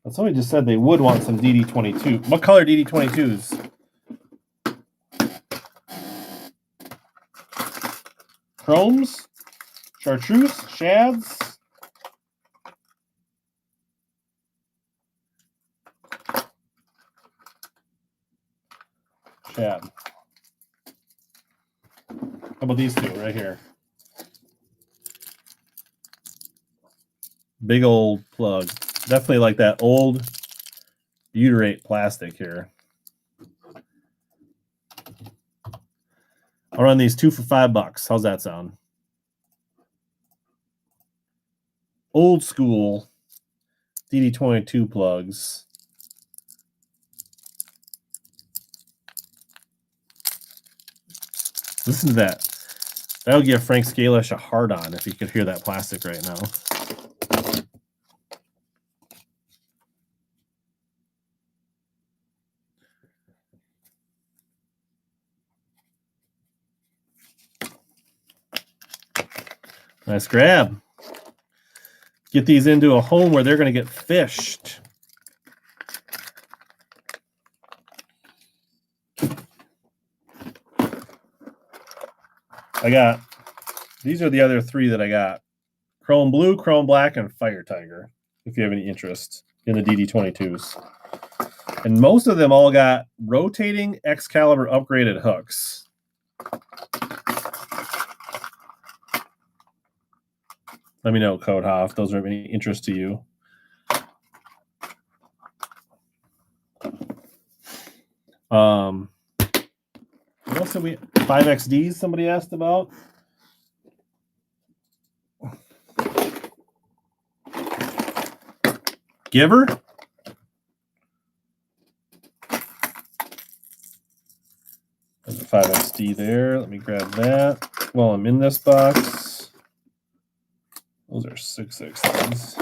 Somebody just said they would want some DD22. What color DD22s? Chromes, chartreuse, shads. Shad. How about these two right here? Big old plug. Definitely like that old butyrate plastic here. I'll run these 2 for $5. How's that sound? Old school DD22 plugs. Listen to that. That'll give Frank Scalish a hard on if you could hear that plastic right now. Nice grab. Get these into a home where they're going to get fished. These are the other three that I got. Chrome Blue, Chrome Black, and Fire Tiger, if you have any interest in the DD22s. And most of them all got rotating Excalibur upgraded hooks. Let me know, Code Hoff, if those are of any interest to you. What else did we 5XDs somebody asked about? Giver? There's a 5XD there. Let me grab that while I'm in this box. Those are 6XDs.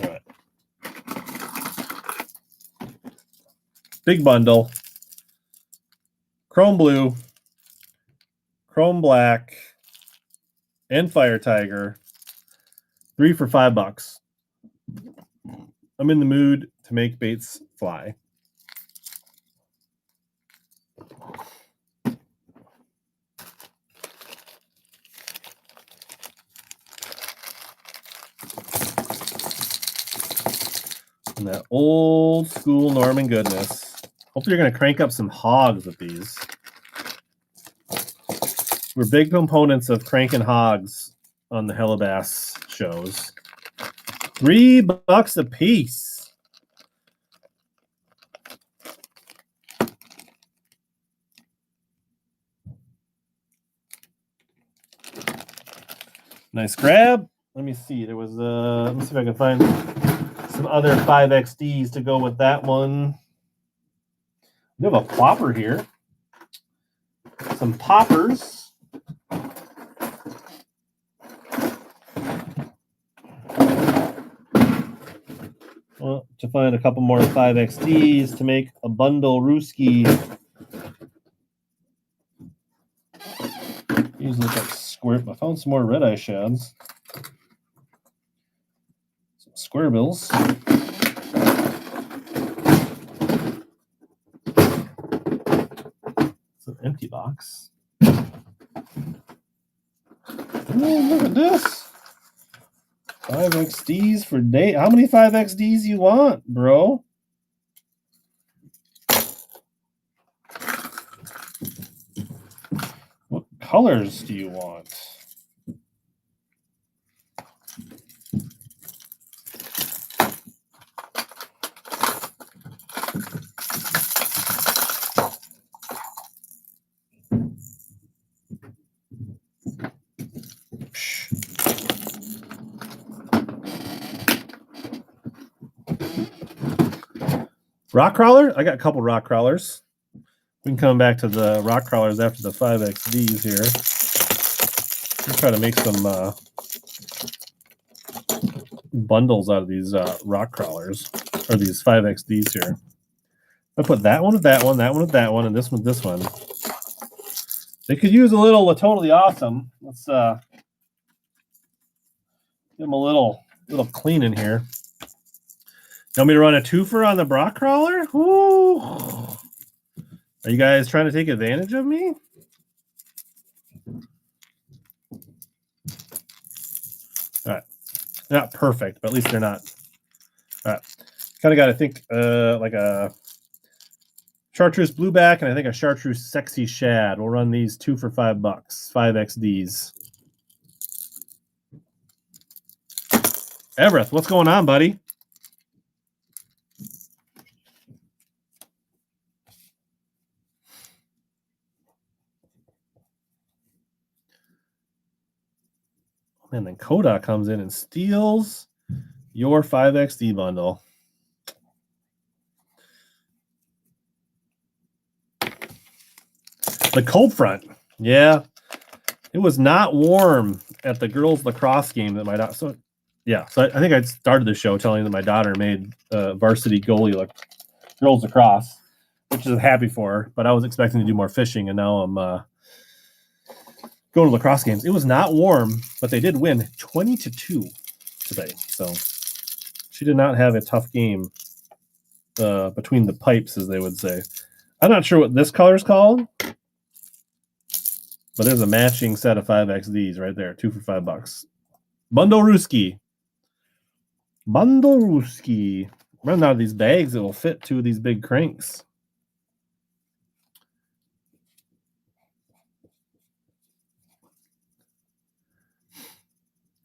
All right. Big bundle. Chrome Blue, Chrome Black, and Fire Tiger. 3 for $5. I'm in the mood to make baits fly. And that old school Norman goodness. Hopefully you're going to crank up some hogs with these. We're big components of cranking hogs on the Megabass shows. $3 a piece. Nice grab. Let me see. There was let me see if I can find some other 5XDs to go with that one. We have a plopper here. Some poppers. Well, to find a couple more 5XDs to make a bundle Rooski. These look like squirt. I found some more red-eye shads. Some square bills. It's an empty box. Oh, look at this. 5XDs for day. How many 5XDs you want, bro? What colors do you want? Rock crawler? I got a couple rock crawlers. We can come back to the rock crawlers after the 5XDs here. Let's try to make some bundles out of these rock crawlers, or these 5XDs here. I put that one with that one, that one with that one, and this one with this one. They could use a little totally awesome. Let's give them a little clean in here. You want me to run a twofer on the rock crawler? Ooh. Are Are you guys trying to take advantage of me? All right. They're not perfect, but at least they're not. All right. Kind of got, I think, like a chartreuse blueback and I think a chartreuse sexy shad. We'll run these 2 for $5, 5XDs. Everett, what's going on, buddy? And then Koda comes in and steals your 5XD bundle. The cold front. Yeah. It was not warm at the girls' lacrosse game that my daughter. So, yeah. So I think I started the show telling you that my daughter made varsity goalie girls lacrosse, which is happy for her. But I was expecting to do more fishing, and now I'm going to lacrosse games. It was not warm, but they did win 20-2 today. So she did not have a tough game between the pipes, as they would say. I'm not sure what this color is called, but there's a matching set of 5XDs right there, 2 for $5. Bundle Ruski. Bundle Ruski. Run out of these bags that will fit 2 of these big cranks.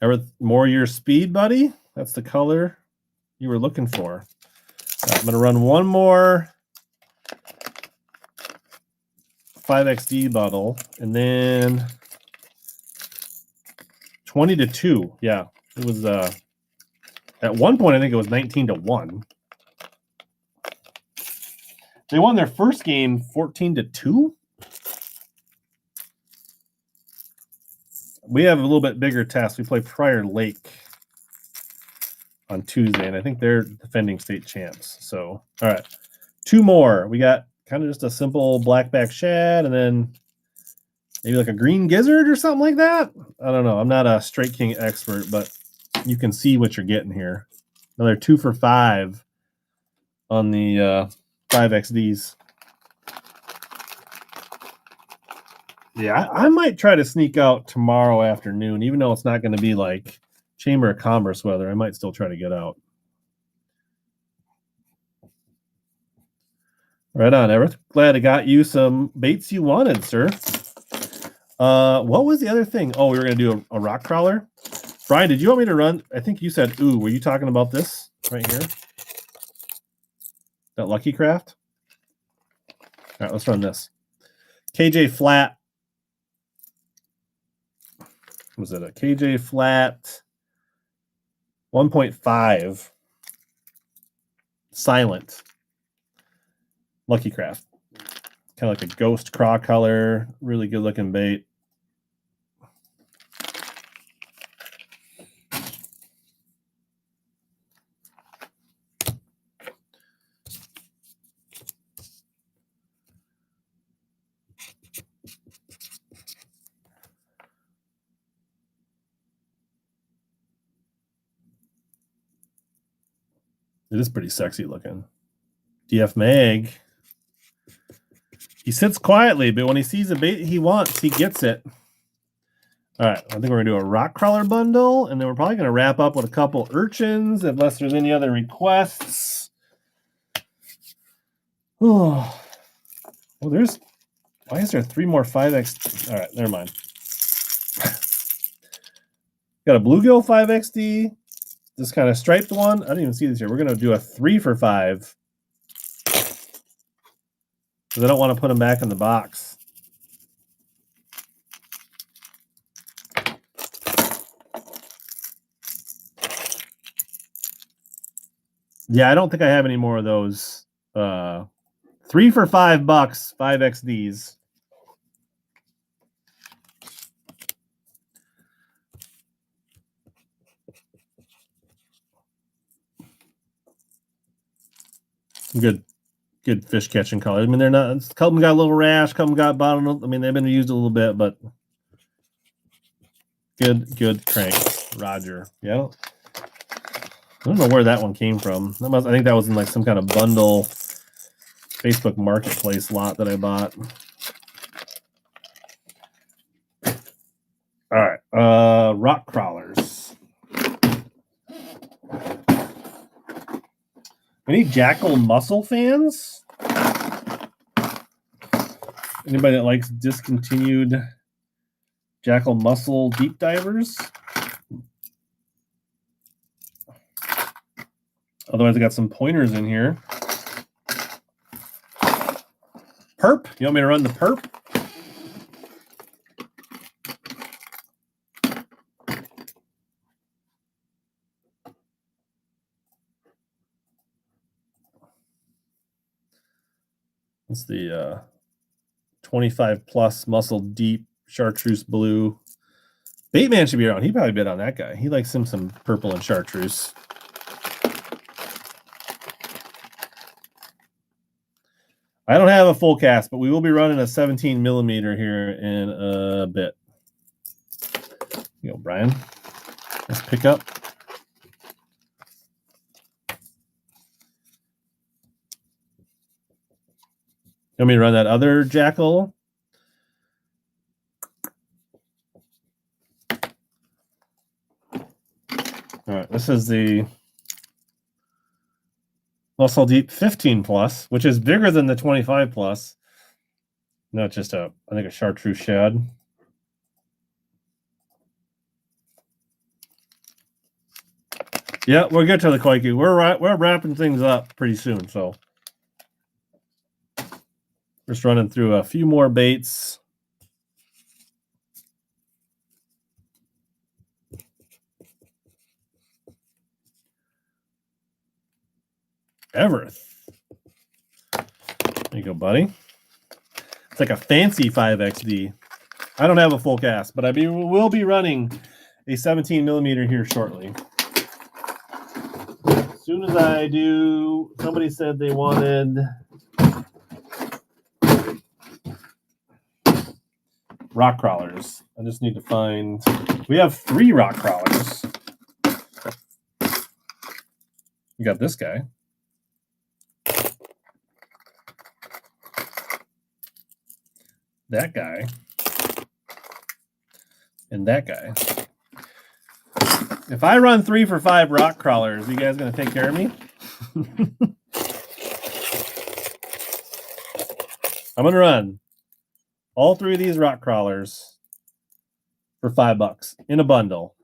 Ever more your speed, buddy? That's the color you were looking for. I'm going to run one more 5XD bottle, and then 20-2. Yeah, it was at one point I think it was 19-1. They won their first game 14-2. We have a little bit bigger test. We play Prior Lake on Tuesday, and I think they're defending state champs. So, all right, 2 more. We got kind of just a simple blackback shad, and then maybe like a green gizzard or something like that. I don't know. I'm not a Straight King expert, but you can see what you're getting here. Another 2 for $5 on the 5XDs. Yeah, I might try to sneak out tomorrow afternoon, even though it's not going to be like Chamber of Commerce weather. I might still try to get out. Right on, Everett. Glad I got you some baits you wanted, sir. What was the other thing? Oh, we were going to do a rock crawler. Brian, did you want me to run? I think you said, ooh, were you talking about this right here? That Lucky Craft? All right, let's run this. KJ Flat. Was it a KJ Flat 1.5 silent Lucky Craft? Kind of like a ghost craw color, really good looking bait. It is pretty sexy looking. DF Mag. He sits quietly, but when he sees a bait he wants, he gets it. All right, I think we're going to do a rock crawler bundle, and then we're probably going to wrap up with a couple urchins, unless there's any other requests. Oh, well, there's... Why is there 3 more 5X? All right, never mind. Got a bluegill 5XD. This kind of striped one. I didn't even see this here. We're going to do a 3 for $5. Because I don't want to put them back in the box. Yeah, I don't think I have any more of those. 3 for $5, 5XDs. Good fish catching color. I mean, they're not. A couple of them got a little rash. A couple of them got bottom. I mean, they've been used a little bit, but good crank. Roger. Yeah. I don't know where that one came from. I think that was in like some kind of bundle Facebook Marketplace lot that I bought. All right, rock crawlers. Any Jackal Muscle fans? Anybody that likes discontinued Jackal Muscle deep divers? Otherwise, I got some pointers in here. Perp? You want me to run the perp? It's the 25 plus muscle deep chartreuse blue. Baitman should be around. He probably bid on that guy. He likes him some purple and chartreuse. I don't have a full cast, but we will be running a 17 millimeter here in a bit. You go, Brian. Let's pick up. You want me to run that other Jackal? All right, this is the Muscle Deep 15 plus, which is bigger than the 25 plus. No, it's just I think a chartreuse shad. Yeah, we'll get to the Coikes. We're wrapping things up pretty soon, so just running through a few more baits. Everth. There you go, buddy. It's like a fancy 5XD. I don't have a full cast, but we'll be running a 17 millimeter here shortly. As soon as I do, somebody said they wanted rock crawlers. I just need to find. We have 3 rock crawlers. We got this guy. That guy. And that guy. If I run 3 for 5 rock crawlers, you guys gonna take care of me? I'm gonna run all 3 of these rock crawlers for $5 in a bundle.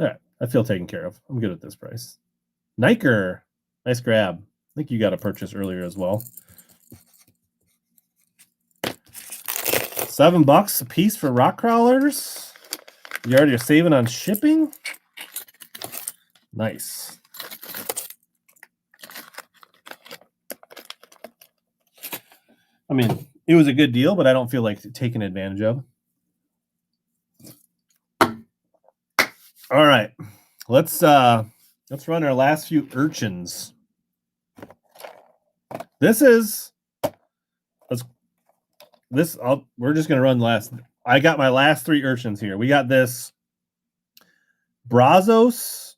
All right, I feel taken care of. I'm good at this price. Niker, nice grab. I think you got a purchase earlier as well. $7 a piece for rock crawlers. You already are saving on shipping. Nice. I mean, it was a good deal, but I don't feel like taking advantage of. All right, let's run our last few urchins. We're just gonna run the last. I got my last 3 urchins here. We got this Brazos.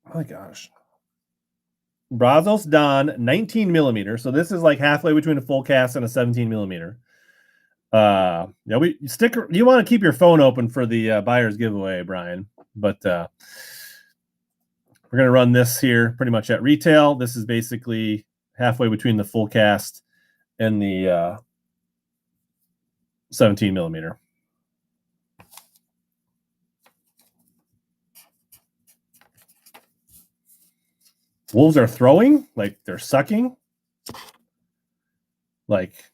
Oh my gosh, Brazos Don 19 millimeter. So this is like halfway between a full cast and a 17 millimeter. Yeah, you want to keep your phone open for the buyer's giveaway, Brian. But we're going to run this here pretty much at retail. This is basically halfway between the full cast and the 17 millimeter. Wolves are throwing, like they're sucking, like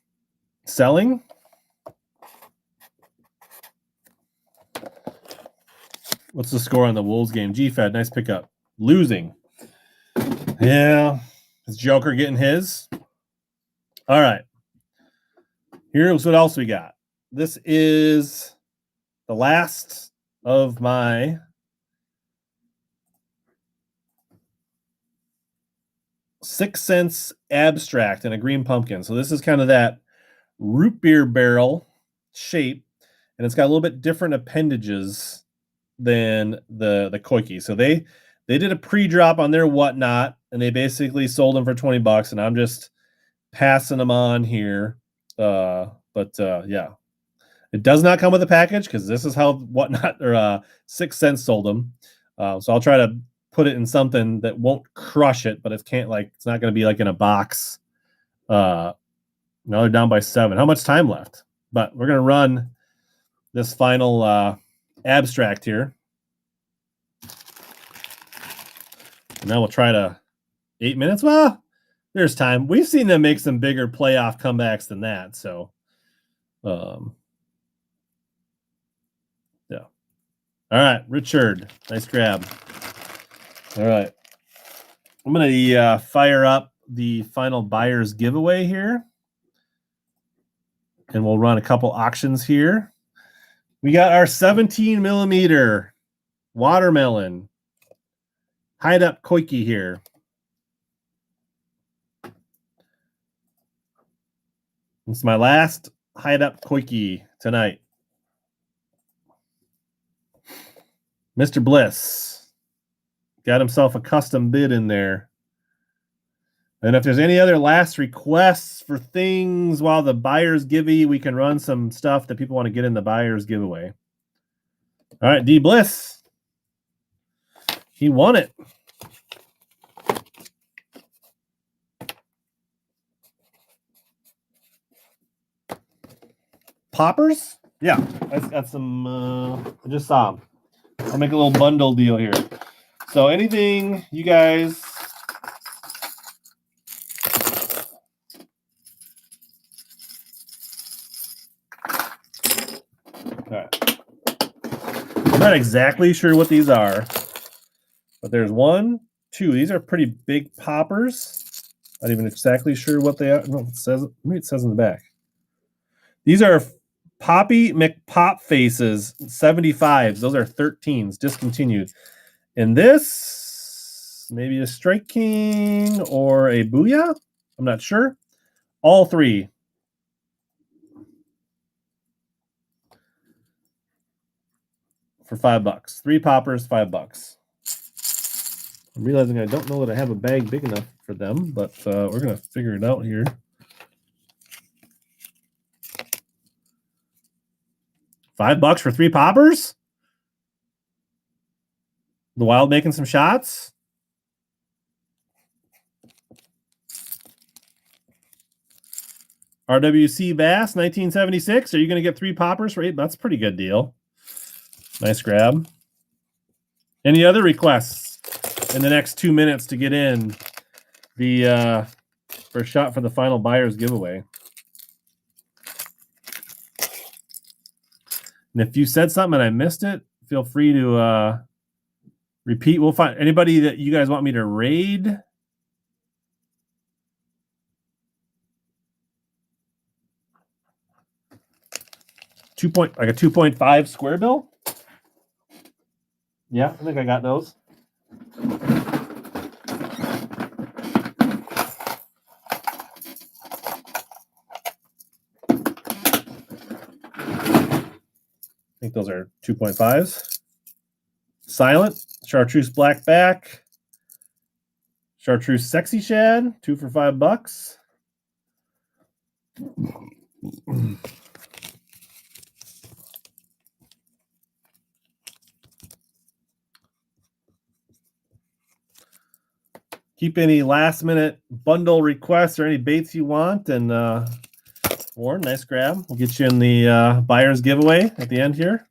selling. What's the score on the Wolves game? GFed, nice pickup. Losing. Yeah. Is Joker getting his? All right. Here's what else we got. This is the last of my 6 cents abstract and a green pumpkin. So this is kind of that root beer barrel shape, and it's got a little bit different appendages than the Coikes. So they did a pre-drop on their whatnot, and they basically sold them for $20, and I'm just passing them on here. Yeah, it does not come with a package because this is how whatnot or 6 cents sold them. So I'll try to put it in something that won't crush it, but it's not going to be like in a box. Now they're down by 7. How much time left? But we're going to run this final abstract here. And now we'll try to 8 minutes. Well, there's time. We've seen them make some bigger playoff comebacks than that. So, yeah. All right, Richard, nice grab. All right, I'm going to fire up the final buyer's giveaway here, and we'll run a couple auctions here. We got our 17 millimeter watermelon hide up Coike here. It's my last hide up Coike tonight. Mr. Bliss got himself a custom bid in there. And if there's any other last requests for things while the buyer's giveaway, we can run some stuff that people want to get in the buyer's giveaway. All right, D Bliss. He won it. Poppers? Yeah, I got some. I just saw them. I'll make a little bundle deal here. So anything you guys all right. I'm not exactly sure what these are, but there's 1, 2. These are pretty big poppers. Not even exactly sure what they are. No, it says, maybe it says in the back. These are Poppy McPop Faces 75s. Those are 13s, discontinued. And this, maybe a Strike King or a Booyah? I'm not sure. All 3. For $5. 3 poppers, $5. I'm realizing I don't know that I have a bag big enough for them, but we're going to figure it out here. $5 for 3 poppers? The Wild making some shots? RWC Bass, 1976. Are you going to get 3 poppers for $8? That's a pretty good deal. Nice grab. Any other requests in the next 2 minutes to get in the first shot for the final buyer's giveaway? And if you said something and I missed it, feel free to repeat. We'll find anybody that you guys want me to raid. Like a 2.5 square bill. Yeah, I think I got those. I think those are 2.5s. Silent, Chartreuse Black Back, Chartreuse Sexy Shad, 2 for $5. Keep any last minute bundle requests or any baits you want, and Warren, nice grab. We'll get you in the buyer's giveaway at the end here.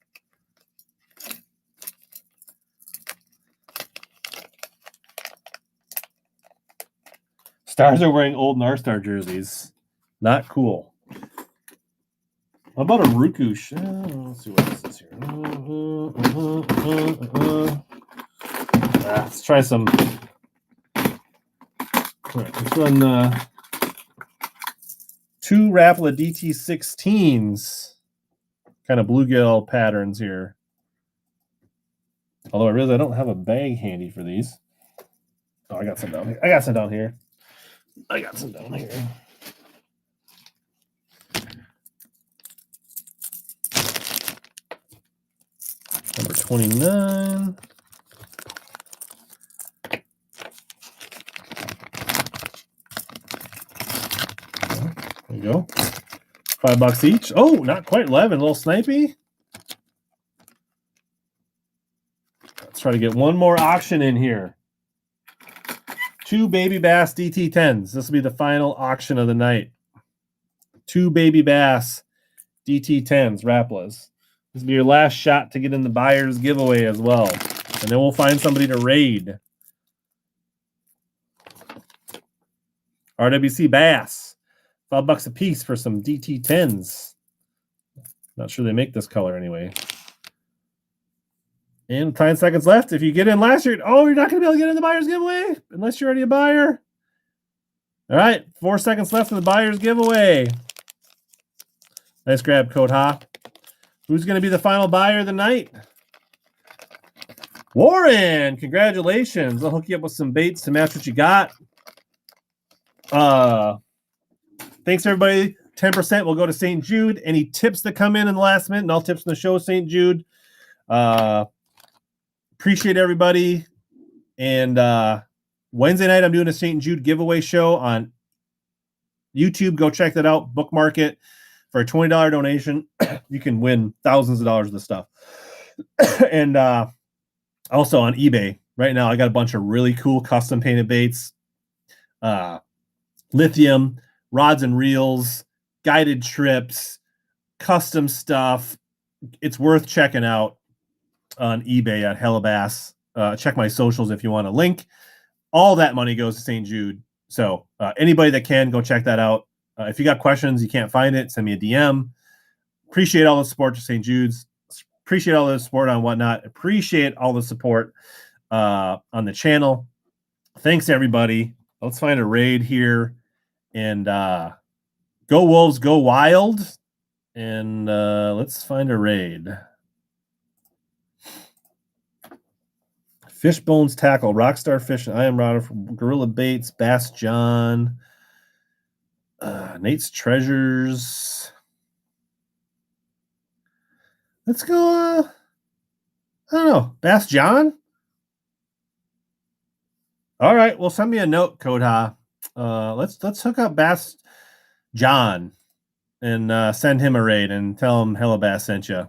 Stars are wearing old Narstar jerseys. Not cool. How about a Rukush? Let's see what this is here. Let's try some. All right, let's run 2 Rapala DT16s. Kind of bluegill patterns here. Although I don't have a bag handy for these. Oh, I got some down here. I got some down here. Number 29. There you go. $5 each. Oh, not quite 11. A little snipey. Let's try to get one more auction in here. 2 baby bass DT10s. This will be the final auction of the night. 2 baby bass DT10s, Raplas. This will be your last shot to get in the buyer's giveaway as well. And then we'll find somebody to raid. RWC Bass. $5 a piece for some DT10s. Not sure they make this color anyway. And 10 seconds left. If you get in last year, you're not going to be able to get in the buyer's giveaway unless you're already a buyer. All right, 4 seconds left in the buyer's giveaway. Nice grab, Code Ha. Who's going to be the final buyer of the night? Warren, congratulations. I'll hook you up with some baits to match what you got. Thanks, everybody. 10% will go to St. Jude. Any tips that come in the last minute, and all tips in the show, St. Jude. Appreciate everybody. And Wednesday night, I'm doing a St. Jude giveaway show on YouTube. Go check that out. Bookmark it. For a $20 donation, you can win thousands of dollars of this stuff. And also on eBay right now, I got a bunch of really cool custom painted baits, lithium, rods and reels, guided trips, custom stuff. It's worth checking out on eBay at Megabass. Check my socials if you want a link. All that money goes to St. Jude. So anybody that can, go check that out. If you got questions, you can't find it, send me a DM. Appreciate all the support to St. Jude's. Appreciate all the support on Whatnot. Appreciate all the support on the channel. Thanks, everybody. Let's find a raid here. And go Wolves, go wild. And let's find a raid. Fishbones Tackle, Rockstar Fishing, I Am Router from Gorilla Baits, Bass John. Nate's Treasures. Let's go. I don't know. Bass John. All right. Well, send me a note, Code Ha. Let's hook up Bass John and send him a raid and tell him Megabass sent you.